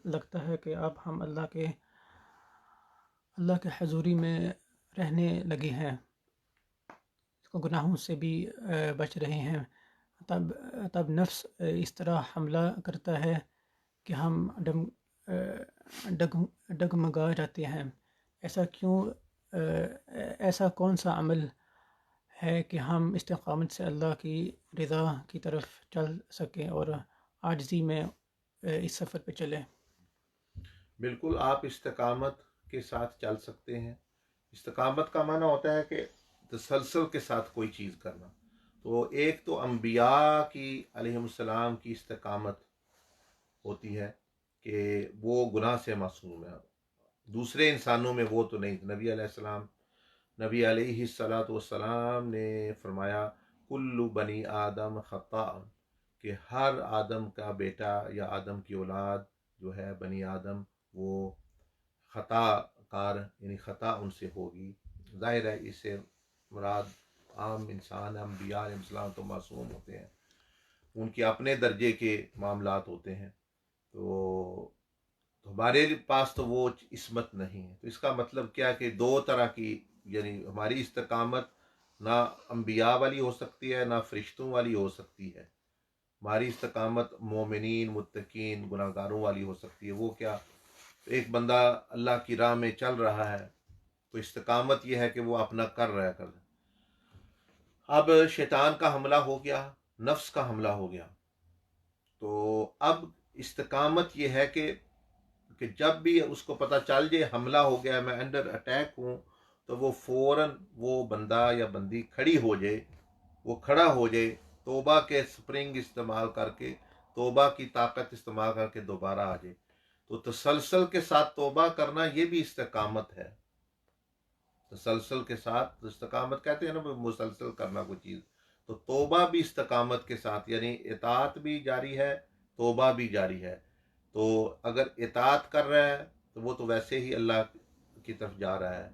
लगता है कि अब हम अल्लाह के हज़ूरी में रहने लगे हैं, इसको गुनाहों से भी बच रहे हैं, तब नफ्स इस तरह हमला करता है कि हम डगमगा जाते हैं। ऐसा क्यों? ऐसा कौन सा अमल है कि हम इस्तिक़ामत से अल्लाह की रज़ा की तरफ चल सकें और आजिज़ी में इस सफ़र पे चलें? बिल्कुल, आप इस्तिक़ामत के साथ चल सकते हैं। इस्तिक़ामत का माना होता है कि तसलसल के साथ कोई चीज़ करना। तो एक तो अम्बिया की अलैहिमुस्सलाम की इस्तिक़ामत होती है कि वो गुनाह से मासूम है। दूसरे इंसानों में वो तो नहीं। नबी अलैहिस्सलातु वस्सलाम ने फरमाया कुल्लु बनी आदम खता, कि हर आदम का बेटा या आदम की औलाद जो है बनी आदम, वो खता कार यानी खता उनसे होगी। जाहिर है इससे मुराद आम इंसान, अम्बिया अलैहिस्सलाम तो मासूम होते हैं, उनके अपने दर्जे के मामलात होते हैं। तो हमारे पास तो वो इस्मत नहीं है। तो इसका मतलब क्या कि दो तरह की, यानी हमारी इस्तिक़ामत ना अम्बिया वाली हो सकती है, ना फरिश्तों वाली हो सकती है। हमारी इस्तिक़ामत मोमिनीन मुत्तकीन गुनाहगारों वाली हो सकती है। वो क्या, एक बंदा अल्लाह की राह में चल रहा है तो इस्तिक़ामत यह है कि वो अपना कर रहा है। अब शैतान का हमला हो गया, नफ्स का हमला हो गया, तो अब इस्तिक़ामत यह है कि जब भी उसको पता चल जाए हमला हो गया, मैं अंडर अटैक हूँ, तो वो फ़ौरन वो बंदा या बंदी खड़ी हो जाए, वो खड़ा हो जाए, तौबा के स्प्रिंग इस्तेमाल करके, तौबा की ताकत इस्तेमाल करके दोबारा आ जाए। तो तसलसल के साथ तौबा करना ये भी इस्तिक़ामत है। तसलसल के साथ इस्तिक़ामत कहते हैं ना, मुसलसल करना कोई चीज़। तो तौबा भी इस्तिक़ामत के साथ, यानी इताअत भी जारी है, तौबा भी जारी है। तो अगर इताअत कर रहा है तो वो तो वैसे ही अल्लाह की तरफ जा रहा है।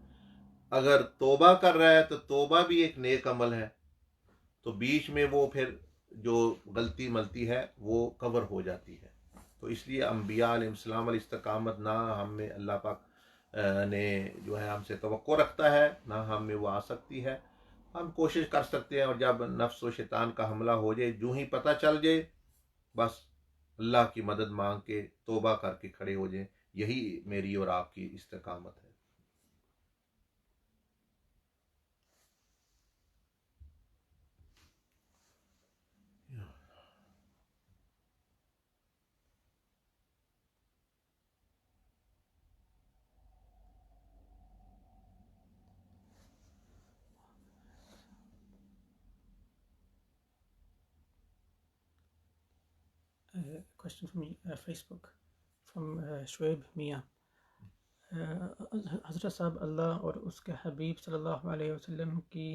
अगर तौबा कर रहा है तो तौबा भी एक नेक अमल है। तो बीच में वो फिर जो गलती मलती है वो कवर हो जाती है। तो इसलिए अम्बिया अलैहिस्सलाम वाली इस्तकामत ना हमें अल्लाह पाक ने जो है हमसे तवक्को रखता है, ना हम में वो आ सकती है। हम कोशिश कर सकते हैं, और जब नफ्स व शैतान का हमला हो जाए, जो ही पता चल जाए, बस अल्लाह की मदद मांग के तौबा करके खड़े हो जाए। यही मेरी और आपकी इस्तकामत है। Question from Facebook from Shoaib Mia. हज़रत साहब, अल्लाह और उसके हबीब सल्लल्लाहु अलैहि वसल्लम की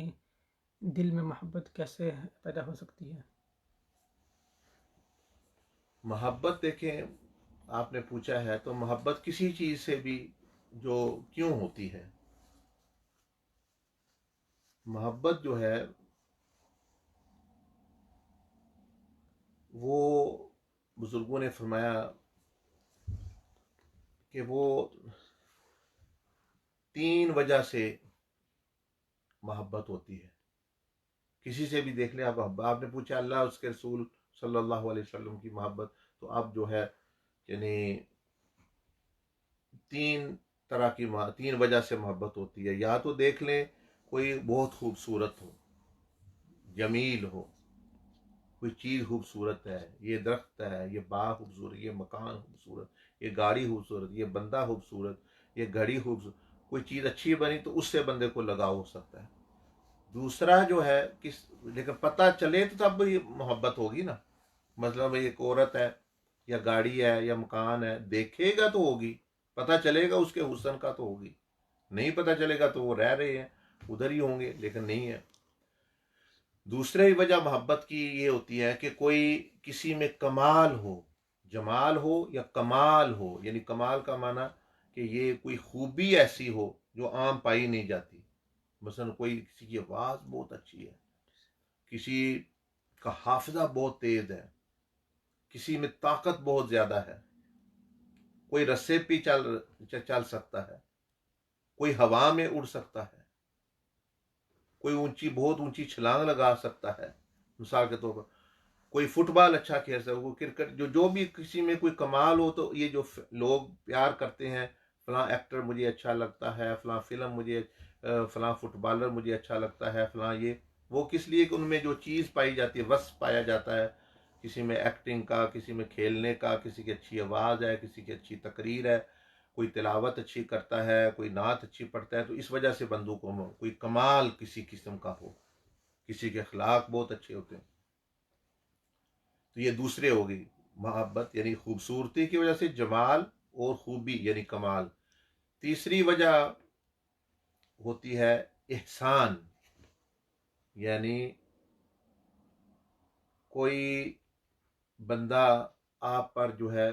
दिल में मोहब्बत कैसे पैदा हो सकती है? मोहब्बत देखें, आपने पूछा है तो मोहब्बत किसी चीज़ से भी जो क्यों होती है, मोहब्बत जो है वो बुजुर्गों ने फरमाया कि वो 3 वजह से मोहब्बत होती है। किसी से भी देख लें आप। आपने पूछा अल्लाह उसके रसूल सल्लल्लाहु अलैहि वसल्लम की मोहब्बत, तो अब जो है यानी 3 वजह से मोहब्बत होती है। या तो देख लें कोई बहुत खूबसूरत हो, जमील हो, कोई चीज़ खूबसूरत है, ये दरख्त है, ये बाग खूबसूरत, ये मकान खूबसूरत, ये गाड़ी खूबसूरत, ये बंदा खूबसूरत, ये घड़ी खूबसूरत, कोई चीज़ अच्छी बनी तो उससे बंदे को लगाव हो सकता है। दूसरा जो है किस, लेकिन पता चले तो तब ये मोहब्बत होगी ना। मतलब एक औरत है या गाड़ी है या मकान है, देखेगा तो होगी, पता चलेगा उसके हुस्न का तो होगी, नहीं पता चलेगा तो वो रह रहे हैं उधर ही होंगे, लेकिन नहीं है। दूसरी वजह मोहब्बत की ये होती है कि कोई किसी में कमाल हो, जमाल हो या कमाल हो, यानी कमाल का माना कि ये कोई खूबी ऐसी हो जो आम पाई नहीं जाती। मसलन कोई किसी की आवाज़ बहुत अच्छी है, किसी का हाफिजा बहुत तेज है, किसी में ताकत बहुत ज्यादा है, कोई रस्से पे चल सकता है, कोई हवा में उड़ सकता है, कोई बहुत ऊंची छलांग लगा सकता है। मिसाल के तौर पर कोई फुटबॉल अच्छा खेल सकता है, कोई क्रिकेट, जो भी किसी में कोई कमाल हो, तो ये जो लोग प्यार करते हैं, फलां एक्टर मुझे अच्छा लगता है, फलां फिल्म मुझे, फलां फुटबॉलर मुझे अच्छा लगता है, फलां ये, वो किस लिए कि उनमें जो चीज़ पाई जाती है, वस पाया जाता है, किसी में एक्टिंग का, किसी में खेलने का, किसी की अच्छी आवाज़ है, किसी की अच्छी तकरीर है, कोई तिलावत अच्छी करता है, कोई नात अच्छी पढ़ता है, तो इस वजह से बंदों को कोई कमाल किसी किस्म का हो, किसी के अखलाक बहुत अच्छे होते हैं। तो ये दूसरे हो गई मोहब्बत, यानी खूबसूरती की वजह से, जमाल और खूबी यानी कमाल। तीसरी वजह होती है एहसान, यानी कोई बंदा आप पर जो है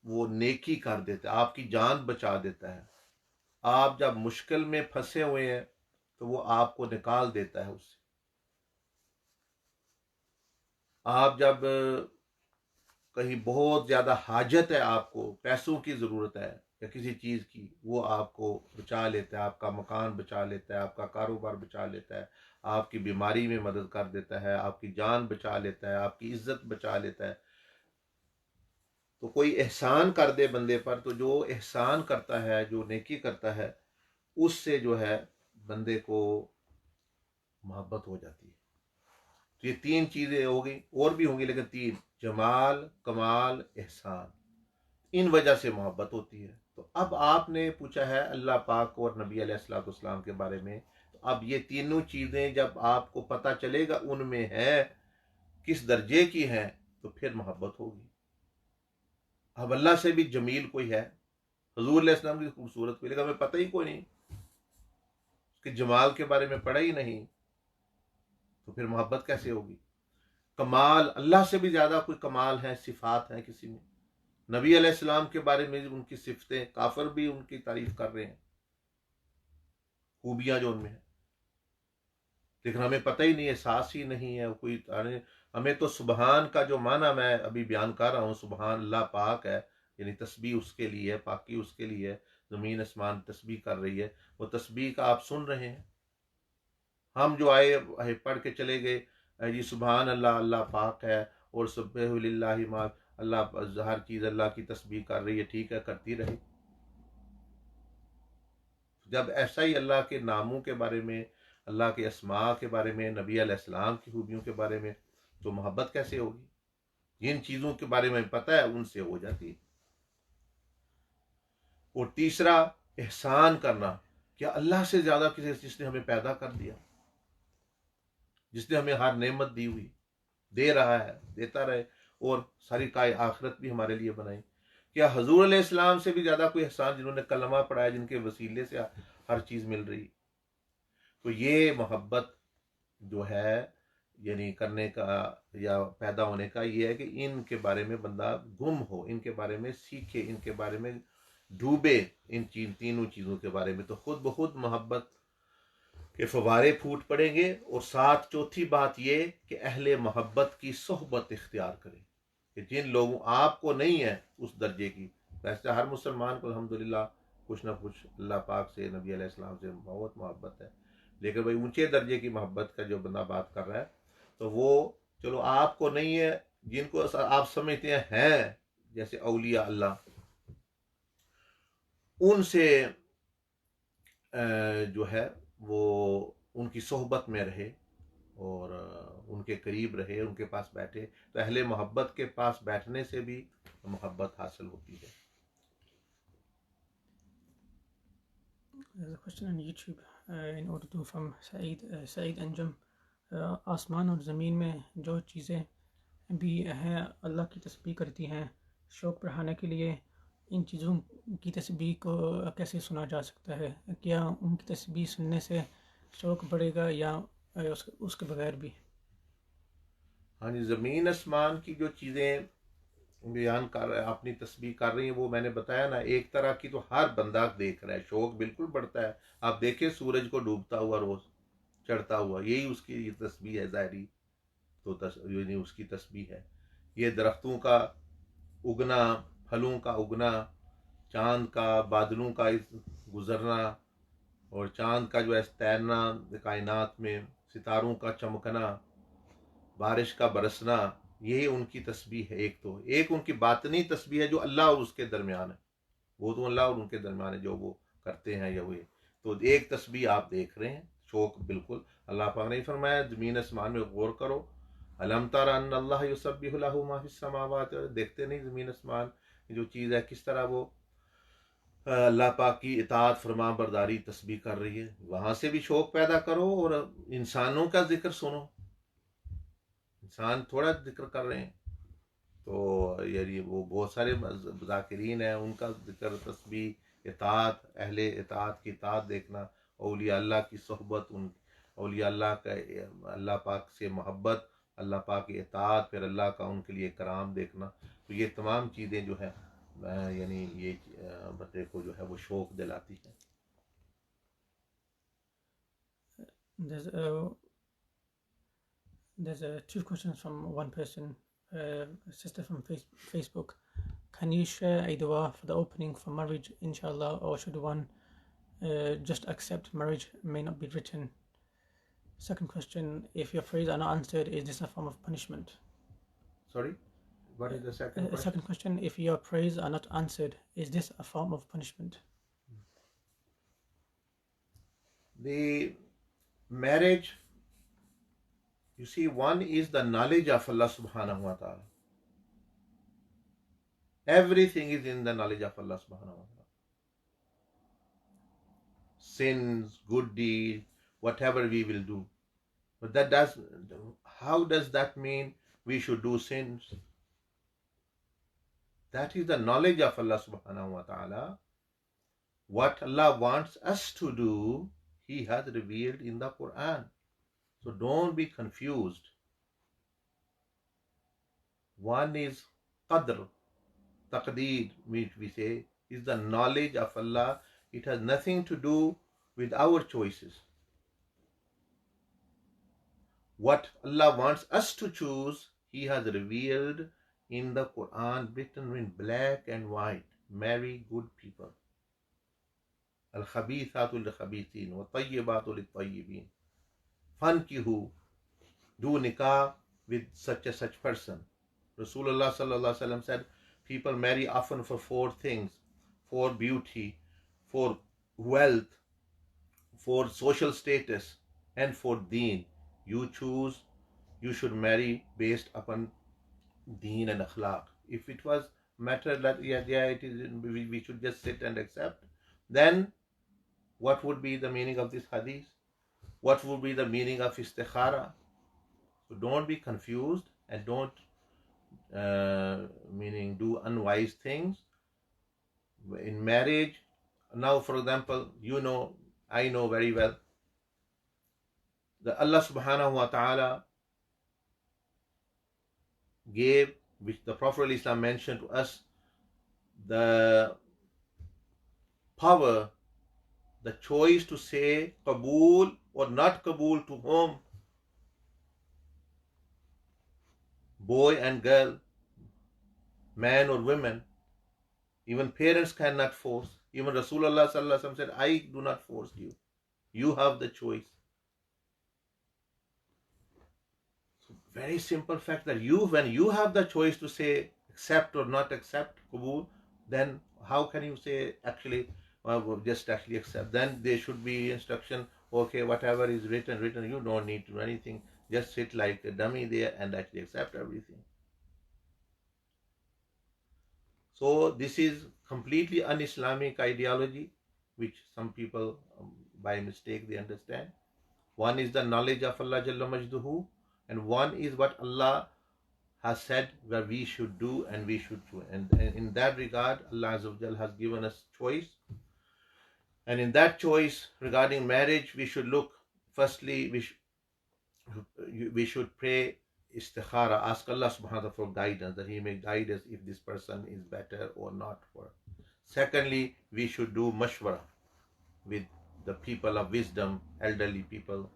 वो नेकी कर देता है, आपकी जान बचा देता है। आप जब मुश्किल में फंसे हुए हैं तो वो आपको निकाल देता है उससे। आप जब कहीं बहुत ज़्यादा हाजत है, आपको पैसों की ज़रूरत है या किसी चीज़ की, वो आपको बचा लेता है, आपका मकान बचा लेता है, आपका कारोबार बचा लेता है, आपकी बीमारी में मदद कर देता है, आपकी जान बचा लेता है, आपकी इज्जत बचा लेता है। तो कोई एहसान कर दे बंदे पर, तो जो एहसान करता है, जो नेकी करता है, उससे जो है बंदे को मोहब्बत हो जाती है। तो ये 3 चीज़ें हो गई, और भी होंगी लेकिन 3, जमाल, कमाल, एहसान, इन वजह से मोहब्बत होती है। तो अब आपने पूछा है अल्लाह पाक और नबी अलैहिस्सलाम के बारे में, तो अब ये तीनों चीज़ें जब आपको पता चलेगा उनमें है, किस दर्जे की हैं, तो फिर मोहब्बत होगी। अब अल्लाह से भी जमील कोई है, हुजूर अलैहिस्सलाम की खूबसूरत कोई, लेकिन हमें पता ही कोई नहीं, उसके जमाल के बारे में पढ़ा ही नहीं, तो फिर मोहब्बत कैसे होगी। कमाल, अल्लाह से भी ज़्यादा कोई कमाल है, सिफात है किसी में। नबी अलैहिस्सलाम के बारे में उनकी सिफतें, काफिर भी उनकी तारीफ कर रहे हैं, खूबियां जो उनमें है, लेकिन हमें पता ही नहीं, एहसास ही नहीं है कोई। हमें तो सुबहान का जो माना मैं अभी बयान कर रहा हूँ, सुबहान अल्लाह पाक है, यानी तस्बीह उसके लिए है, पाकी उसके लिए है, ज़मीन आसमान तस्बीह कर रही है, वो तस्बीह का आप सुन रहे हैं। हम जो आए पढ़ के चले गए जी सुबहान अल्लाह, अल्लाह पाक है, और सुब्बहु लिल्लाहि मा, अल्लाह हर चीज़ अल्लाह की तस्बीह कर रही है, ठीक है, करती रहे। जब ऐसा ही अल्लाह के नामों के बारे में, अल्लाह के अस्मा के बारे में, नबी अलैहिस्सलाम की खूबियों के बारे में, तो मोहब्बत कैसे होगी? जिन चीज़ों के बारे में पता है उनसे हो जाती है। और तीसरा, एहसान करना। क्या अल्लाह से ज़्यादा किसी, जिसने हमें पैदा कर दिया, जिसने हमें हर नेमत दी हुई, दे रहा है, देता रहे, और सारी काय आखिरत भी हमारे लिए बनाई। क्या हजूर अलैहिस्सलाम से भी ज़्यादा कोई एहसान, जिन्होंने कलमा पढ़ाया, जिनके वसीले से हर चीज़ मिल रही। तो ये मोहब्बत जो है यानी करने का या पैदा होने का, ये है कि इनके बारे में बंदा गुम हो, इनके बारे में सीखे, इनके बारे में डूबे, इन तीनों चीज़ों के बारे में, तो खुद ब खुद मोहब्बत के फवारे फूट पड़ेंगे। और साथ चौथी बात ये कि अहले मोहब्बत की सोहबत इख्तियार करें, कि जिन लोगों, आपको नहीं है उस दर्जे की, वैसे हर मुसलमान को अल्हम्दुलिल्लाह कुछ ना कुछ अल्लाह पाक से, नबी अलैहिस्सलाम से बहुत मोहब्बत है, लेकिन भाई ऊंचे दर्जे की मोहब्बत का जो बंदा बात कर रहा है, तो वो चलो आपको नहीं है, जिनको आप समझते हैं जैसे औलिया अल्लाह, उनसे जो है वो उनकी सोहबत में रहे, और उनके करीब रहे, उनके पास बैठे, तो अहले मोहब्बत के पास बैठने से भी मोहब्बत हासिल होती है। There's a question on YouTube in Urdu from Saeed Anjum. आसमान और ज़मीन में जो चीज़ें भी हैं अल्लाह की तस्बीह करती हैं, शौक़ बढ़ाने के लिए इन चीज़ों की तस्बीह को कैसे सुना जा सकता है? क्या उनकी तस्बीह सुनने से शौक़ बढ़ेगा या उसके बगैर भी? हाँ जी, ज़मीन आसमान की जो चीज़ें बयान कर अपनी तस्बीह कर रही हैं, वो मैंने बताया ना, एक तरह की तो हर बंदा देख रहा है, शौक बिल्कुल बढ़ता है। आप देखिए सूरज को डूबता हुआ, रोज चढ़ता हुआ, यही उसकी ये तस्बीह है ज़ाहरी, तो ये नहीं उसकी तस्बीह है। ये दरख्तों का उगना, फलों का उगना, चांद का, बादलों का गुजरना, और चांद का जो है तैरना कायनात में, सितारों का चमकना, बारिश का बरसना, ये उनकी तस्बीह है। एक तो एक उनकी बातनी तस्बीह है जो अल्लाह और उसके दरमियान है, वो तो अल्लाह और उनके दरमियान है जो वो करते हैं या हुए। तो एक तस्बीह आप देख रहे हैं, शौक बिल्कुल। अल्लाह पाक ने फरमाया ज़मीन आसमान में गौर करो, अलम तरा अन्न अल्लाह युसब्बिहु लहू मा फिस समावाति, देखते नहीं ज़मीन आसमान जो चीज़ है किस तरह वो अल्लाह पाक की इताअत फरमा बरदारी तस्बीह कर रही है। वहाँ से भी शौक पैदा करो, और इंसानों का जिक्र सुनो, इंसान थोड़ा जिक्र कर रहे हैं, तो यानी वो बहुत सारे ज़ाकिरीन हैं, उनका जिक्र, तस्बीह, इताअत, अहले इताअत की इताअत देखना, औलिया अल्लाह की सोहबत, उन औलिया अल्लाह का, अल्लाह पाक से मोहब्बत, अल्लाह पाक की इताअत, फिर अल्लाह का उनके लिए कराम देखना, तो ये तमाम चीज़ें जो है यानी ये बंदे को जो है वो शौक दिलाती है। There's two questions from one person, sister from Facebook. Can you share a dua for the opening for marriage, inshallah, or should one just accept marriage may not be written? Second question, if your prayers are not answered, is this a form of punishment? Sorry, what is the second question? Second question, if your prayers are not answered, is this a form of punishment? The marriage, you see, one is the knowledge of Allah subhanahu wa ta'ala. Everything is in the knowledge of Allah subhanahu wa ta'ala. Sins, good deeds, whatever we will do. But how does that mean we should do sins? That is the knowledge of Allah subhanahu wa ta'ala. What Allah wants us to do, He has revealed in the Quran. So don't be confused. One is qadr, taqdeer, which we say is the knowledge of Allah. It has nothing to do with our choices. what Allah wants us to choose, He has revealed in the Quran, written in black and white. Marry good people. Al-khabithatu lil-khabithin wa tayyibatu lit-tayyibin. Fankihu, do nikah with such a such person. Rasulullah sallallahu alaihi wasallam said, people marry often for 4 things: for beauty, for wealth, for social status, and for deen. You choose. You should marry based upon deen and akhlaq. If it was matter that it is, we should just sit and accept, then what would be the meaning of this hadith? What would be the meaning of istikhara? So don't be confused and don't meaning do unwise things in marriage. Now, for example, you know, I know very well that Allah subhanahu wa ta'ala gave, which the Prophet Islam mentioned to us, the power, the choice to say Qabool or not Qabool to whom? Boy and girl, man or women. Even parents cannot force. Even Rasulullah sallallahu alaihi wasallam said, I do not force you. You have the choice. So very simple fact that when you have the choice to say accept or not accept, Qabool, then how can you say actually just actually accept? Then there should be instruction, okay, whatever is written, you don't need to do anything. Just sit like a dummy there and actually accept everything. So this is completely un-Islamic ideology, which some people by mistake they understand. One is the knowledge of Allah Jalla Majduhu, and one is what Allah has said that we should do and we should do. And in that regard, Allah Azza wa Jalla has given us choice. And in that choice regarding marriage, we should look, firstly, we should pray istikhara, ask Allah subhanahu wa ta'ala for guidance, that He may guide us if this person is better or not for. Secondly, we should do mashwara with the people of wisdom, elderly people.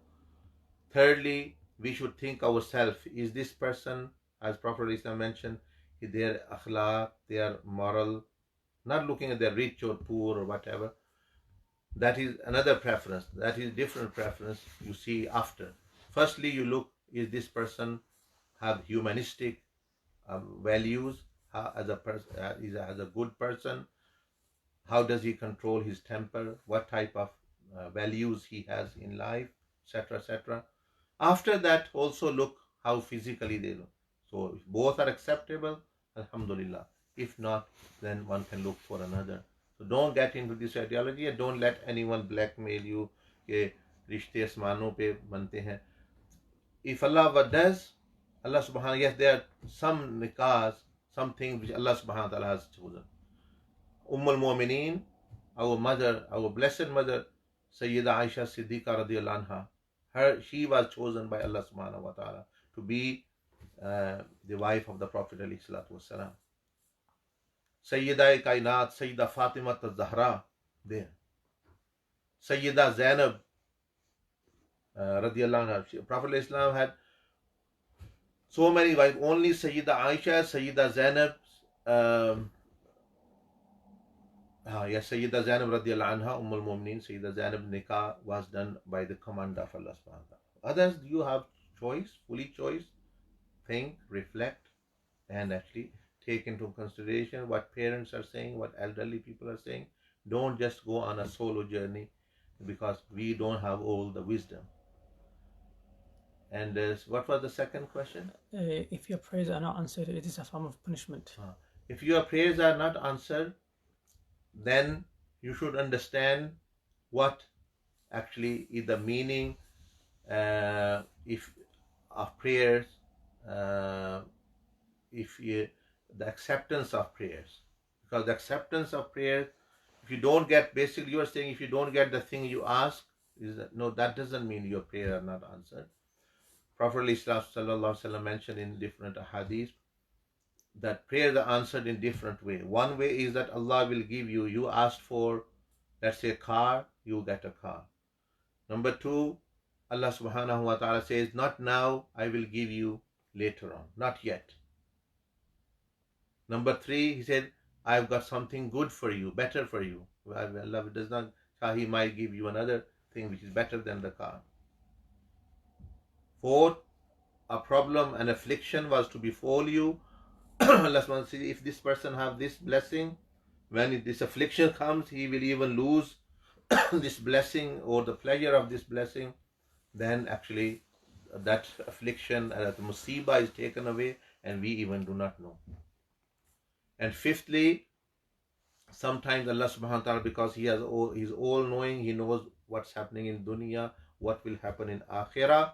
Thirdly, we should think ourselves, is this person, as Prophet Islam mentioned, their akhlaq, their moral, not looking at their rich or poor or whatever. That is another preference. That is different preference you see after. Firstly, you look, is this person have humanistic values as a good person? How does he control his temper? What type of values he has in life, etc., etc. After that, also look how physically they look. So if both are acceptable, alhamdulillah. If not, then one can look for another. So don't get into this ideology and don't let anyone blackmail you कि रिश्ते आसमानों पे बनते हैं. If Allah does, Allah subhanahu, yes, there are some nikahs, some things which Allah subhanahu wa ta'ala has chosen. Ummul Mu'mineen, our mother, our blessed mother, Sayyida Aisha Siddiqa radiallahu anha, she was chosen by Allah subhanahu wa ta'ala to be the wife of the Prophet alayhi salatu wasalam. Sayyida Kainat, Sayyida Fatima al-Zahra, there. Sayyida Zainab radiallahu anha. Prophet Islam had so many wives. Only Sayyida Aisha, Sayyida Zainab, Sayyida Zainab radiallahu anha, Ummul Mu'mineen, Sayyida Zainab nikah was done by the command of Allah subhanahu wa ta'ala. Others, you have choice, fully choice. Think, reflect, and actually take into consideration what parents are saying, what elderly people are saying. Don't just go on a solo journey because we don't have all the wisdom. And what was the second question? If your prayers are not answered, it is a form of punishment. If your prayers are not answered, then you should understand what actually is the meaning of prayers, the acceptance of prayers. Because the acceptance of prayers, if you don't get, basically you are saying if you don't get the thing you ask, no, that doesn't mean your prayers are not answered. Prophet Islam sallallahu alaihi wasallam mentioned in different hadiths that prayers are answered in different way. One way is that Allah will give you, you asked for, let's say, a car, you get a car. Number two, Allah subhanahu wa ta'ala says, not now, I will give you later on, not yet. Number 3, he said, I've got something good for you, better for you. Allah does not, he might give you another thing which is better than the car. 4, a problem, an affliction was to befall you. Allah subhanahu wa ta'ala says, if this person have this blessing, when this affliction comes, he will even lose this blessing or the pleasure of this blessing. Then actually that affliction, that musibah is taken away and we even do not know. And 5thly, sometimes Allah subhanahu wa ta'ala, because He's all knowing, He knows what's happening in dunya, what will happen in akhirah.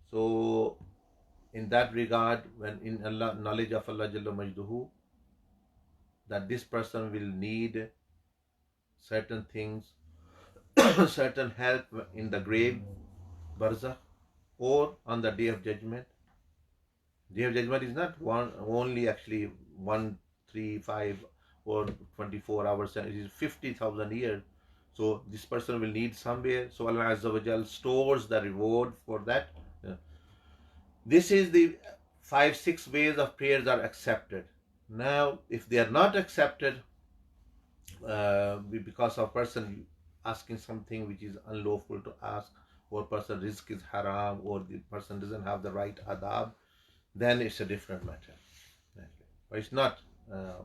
So in that regard, when in Allah, knowledge of Allah Jalla Majduhu, that this person will need certain things, certain help in the grave, barzakh, or on the day of judgment. Day of judgment is not only actually 1, 3, 5 or 24 hours, it is 50,000 years. So this person will need somewhere. So Allah Azza wa Jal stores the reward for that. This is the 5-6 ways of prayers are accepted. Now, if they are not accepted because of person asking something which is unlawful to ask, or person rizq is haram, or the person doesn't have the right adab, then it's a different matter. But it's not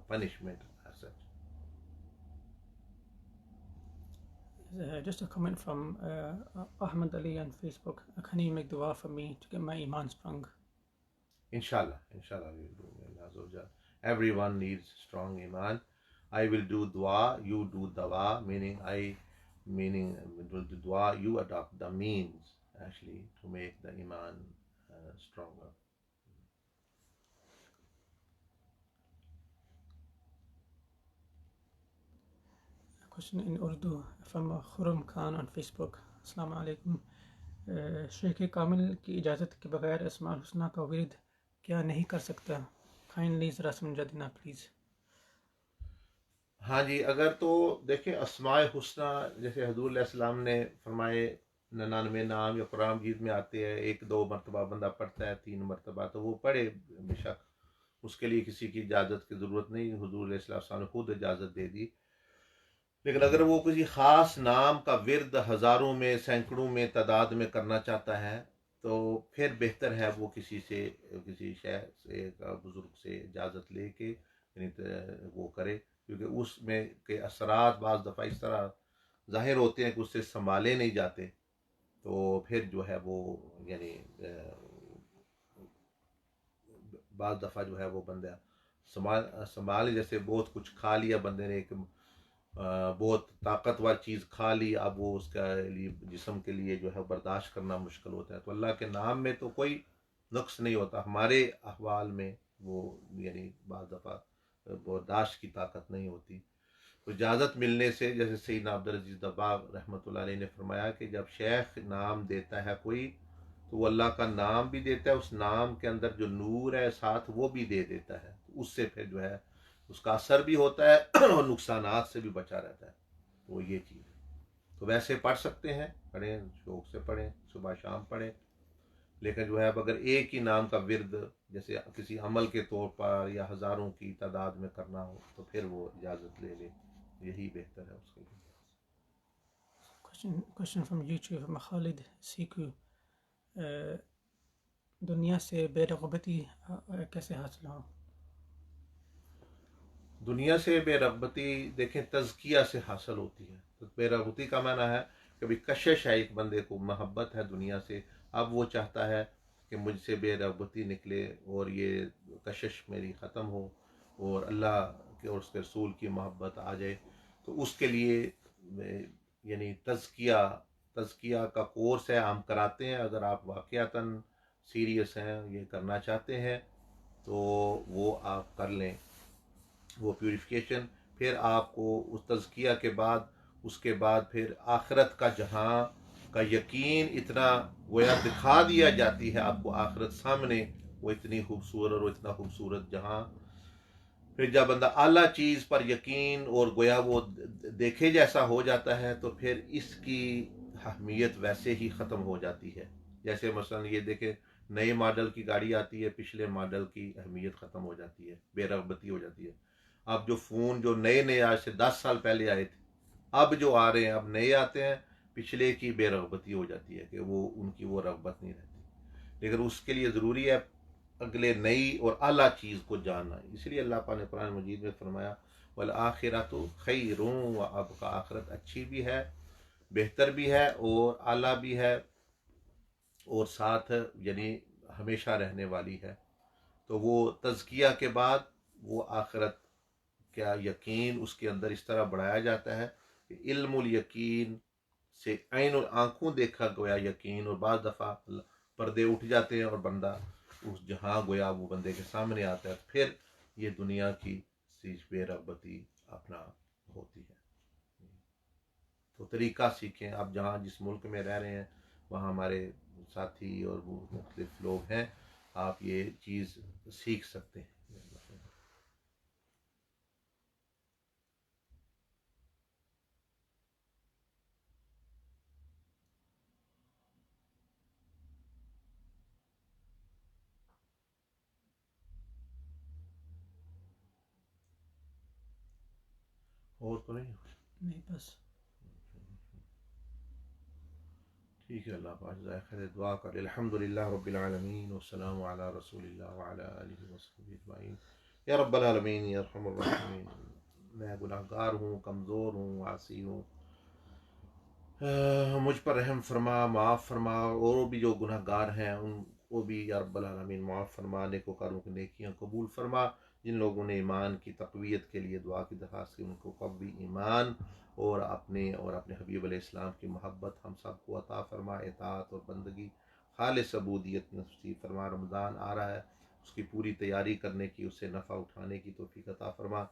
punishment as such. Just a comment from Ahmed Ali on Facebook. Can you make dua for me to get my iman strong? Inshallah, we will do. Everyone needs strong iman. I will do dua, you do dawa, meaning will do dua, you adopt the means actually to make the iman stronger. A question in Urdu from Khurram Khan on Facebook. Assalamu alaikum. Sheikh कामिल की इजाज़त के बगैर अस्माउल हुस्ना का विरद क्या नहीं कर सकता? Kindly ज़रा समझा देना प्लीज़. हाँ जी, अगर तो देखें अस्माए हुस्ना जैसे हजूर अलैहिस्सलाम ने फरमाए 99 नाम या कुरान मजीद में आते हैं, 1-2 मरतबा बंदा पढ़ता है, 3 मरतबा तो वो पढ़े बेशक, उसके लिए किसी की इजाज़त की ज़रूरत नहीं, हुजूर अलैहिस्सलाम ने खुद इजाज़त दे दी. लेकिन अगर वो किसी ख़ास नाम का विरद हज़ारों में, सैकड़ों में तादाद में करना चाहता है तो फिर बेहतर है वो किसी शेख से, बुज़ुर्ग से इजाज़त लेके वो करे, क्योंकि उसमें के असरात बाज़ दफ़ा इस तरह ज़ाहिर होते हैं कि उससे संभाले नहीं जाते. तो फिर जो है वो यानी बाज़ दफ़ा जो है वो बंदा संभाल जैसे बहुत कुछ खा लिया बंदे ने, एक बहुत ताकतवर चीज़ खा ली, अब वो उसका लिए जिस्म के लिए जो है बर्दाश्त करना मुश्किल होता है. तो अल्लाह के नाम में तो कोई नुक्स नहीं होता, हमारे अहवाल में वो यानी बाज़ दफ़ा बर्दाश्त की ताकत नहीं होती. तो इजाज़त मिलने से, जैसे सैयदना अब्दुल अज़ीज़ दब्बाग़ रहमतुल्लाह अलैह ने फरमाया कि जब शेख नाम देता है कोई तो वो अल्लाह का नाम भी देता है, उस नाम के अंदर जो नूर है साथ वो भी दे देता है, तो उससे फिर जो है उसका असर भी होता है और नुकसानात से भी बचा रहता है. तो ये चीज़ तो वैसे पढ़ सकते हैं, पढ़ें, शौक से पढ़ें, सुबह शाम पढ़ें. लेकिन जो है अब अगर एक ही नाम का विरद जैसे किसी अमल के तौर पर या हज़ारों की तादाद में करना हो तो फिर वो इजाज़त ले ले, यही बेहतर है उसके लिए. Question from YouTube from Khalid Siku. दुनिया से बेरग़बती कैसे हासिल हो? दुनिया से बेरग़बती देखें तज़किया से हासिल होती है. तो बेरग़बती का माना है कभी कशिश है, एक बंदे को मोहब्बत है दुनिया से, अब वो चाहता है कि मुझसे बेरग़बती निकले और ये कशिश मेरी ख़त्म हो और अल्लाह के और उसके रसूल की मोहब्बत आ जाए. तो उसके लिए यानी तज़किया का कोर्स है, हम कराते हैं. अगर आप वाक़यातन सीरियस हैं, ये करना चाहते हैं तो वो आप कर लें, वो प्यूरिफिकेशन. फिर आपको उस तज़किया के बाद उसके बाद फिर आखिरत का जहां का यकीन इतना गोया दिखा दिया जाती है आपको आखिरत सामने, वो इतनी खूबसूरत और इतना खूबसूरत जहां. फिर जब बंदा आला चीज़ पर यकीन और गोया वो देखे जैसा हो जाता है तो फिर इसकी अहमियत वैसे ही ख़त्म हो जाती है। जैसे मसलन ये देखें, नए मॉडल की गाड़ी आती है, पिछले मॉडल की अहमियत ख़त्म हो जाती है, बेरग़बती हो जाती है। अब जो फ़ोन जो नए नए आज से 10 साल पहले आए थे, अब जो आ रहे हैं, अब नए आते हैं, पिछले की बेरग़बती हो जाती है कि वो उनकी वो रग़बत नहीं रहती। लेकिन उसके लिए ज़रूरी है अगले नई और आला चीज़ को जानना। इसलिए अल्लाह पाक ने कुरान मजीद में फरमाया, वल आखिरतु खैरुन व अबका, आखिरत अच्छी भी है, बेहतर भी है और आला भी है और साथ यानी हमेशा रहने वाली है। तो वो तज़किया के बाद वो आखिरत क्या यकीन उसके अंदर इस तरह बढ़ाया जाता है कि इल्मुल यकीन से ऐन आंखों देखा गया यकीन, और बाद दफ़ा पर्दे उठ जाते हैं और बंदा उस जहाँ गोया वो बंदे के सामने आता है, फिर ये दुनिया की चीज बेरग़बती अपना होती है। तो तरीका सीखें। आप जहाँ जिस मुल्क में रह रहे हैं वहाँ हमारे साथी और वो मुख्तलिफ लोग हैं, आप ये चीज़ सीख सकते हैं। और तो नहीं बस ठीक है। अल्लाह पाक जज़ाए खैर। दुआ कर अल्हम्दुलिल्लाह रब्बिल आलमीन वस्सलामु अला रसूलिल्लाह व अला आलिहि व सहबिहि अजमाइन। या रब्बल आलमीन या अरहमर राहिमीन। मैं गुनाहगार हूँ, कमज़ोर हूँ, आसी हूँ, मुझ पर रहम फरमा, माफ़ फरमा। और भी जो गुनाहगार हैं उनको भी या रब्बल आलमीन माफ़ फरमा, नेकोकारों की नेकियां कबूल फरमा। जिन लोगों ने ईमान की तक़वियत के लिए दुआ की दरख्वास्त की, उनको कवी ईमान और अपने हबीब अलैहिस्सलाम की मोहब्बत हम सबको अता फरमा। इताअत और बंदगी खालिस अबूदियत नसीब फरमा। रमज़ान आ रहा है, उसकी पूरी तैयारी करने की, उससे नफ़ा उठाने की तौफ़ीक़ अता फरमा।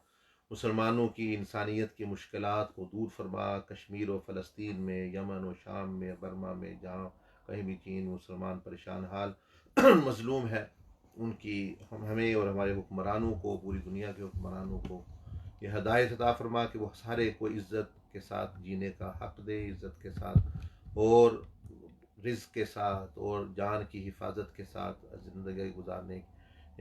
मुसलमानों की इंसानियत की मुश्किलात को दूर फरमा। कश्मीर और फ़लस्तीन में, यमन और शाम में, बर्मा में, जहाँ कहीं भी चीन मुसलमान परेशान हाल मज़लूम है, उनकी हमें और हमारे हुक्मरानों को, पूरी दुनिया के हुक्मरानों को ये हदायत अता फरमा कि वो सारे को इज़्ज़त के साथ जीने का हक़ दे, इज़्ज़त के साथ और रिज़्क़ के साथ और जान की हिफाजत के साथ ज़िंदगी गुजारने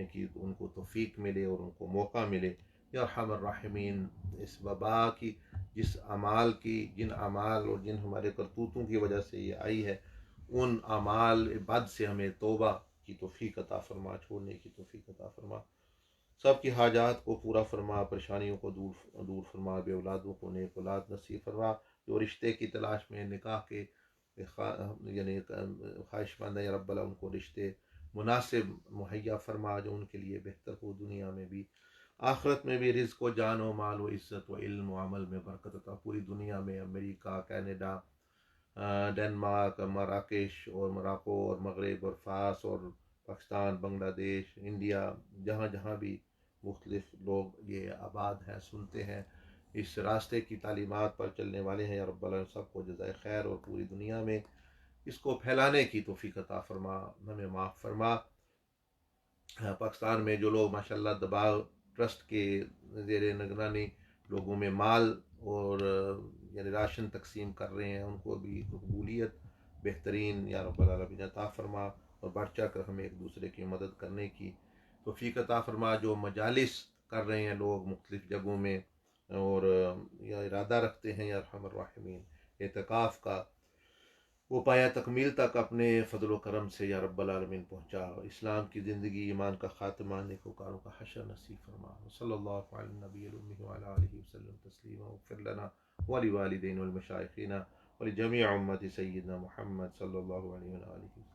की उनको तौफ़ीक मिले और उनको मौका मिले। या अरहमर राहिमीन, इस वबा की जिन अमाल और जिन हमारे करतूतों की वजह से ये आई है, उन अमाल बद से हमें तौबा की तौफ़ीक अता फरमा, छोड़ने की तौफ़ीक अता फरमा। सब की हाजात को पूरा फरमा, परेशानियों को दूर फरमा, बे औलादों को नेक औलाद नसीब फरमा। जो रिश्ते की तलाश में, निकाह के यानी ख्वाहिशमंद है, या रब्बल उनको रिश्ते मुनासिब मुहैया फरमा, जो उनके लिए बेहतर हो, दुनिया में भी आखिरत में भी। रिज़्क़ व जान व माल व इज़्ज़त व इल्म व अमल में बरकत अता पूरी दुनिया में। अमेरिका, कनाडा, डेनमार्क, मराकेश और मोरक्को और मगरब और फ़ास और पाकिस्तान, बांग्लादेश, इंडिया, जहाँ जहाँ भी मुख्तलिफ लोग ये आबाद हैं, सुनते हैं, इस रास्ते की तालीमात पर चलने वाले हैं, या रब्बल आलमीन सबको जज़ाए खैर और पूरी दुनिया में इसको फैलाने की तौफ़ीक अता फरमा, हमें माफ़ फरमा। पाकिस्तान में जो लोग माशाल्लाह दबाव ट्रस्ट के ज़ेर निगरानी लोगों में माल और यानी राशन तकसीम कर रहे हैं, उनको भी कबूलियत बेहतरीन या रब्बल आलमीन अता फरमा और बढ़ चढ़ कर हमें एक दूसरे की मदद करने की तौफ़ीक अता फरमा। जो मजालिस कर रहे हैं लोग मुख्तलिफ़ जगहों में और या इरादा रखते हैं या अरहमर राहिमीन एतकाफ़ का, वो पाया तकमील तक अपने फ़ज़ल व करम से या रब्बल आलमीन पहुँचा। इस्लाम की ज़िंदगी, ईमान का ख़ात्मा, नेकोकारों का हशर नसीब फरमा। सल्लल्लाहु अला नबील उम्मी व अला आलिहि वसल्लम तस्लीमा। वग़फ़िर लना व लिवालिदैन वल मशाइख़िना व लिजमीअ उम्मति सय्यिदना मुहम्मद सल्लल्लाहु अलैहि व आलिहि वसल्लम।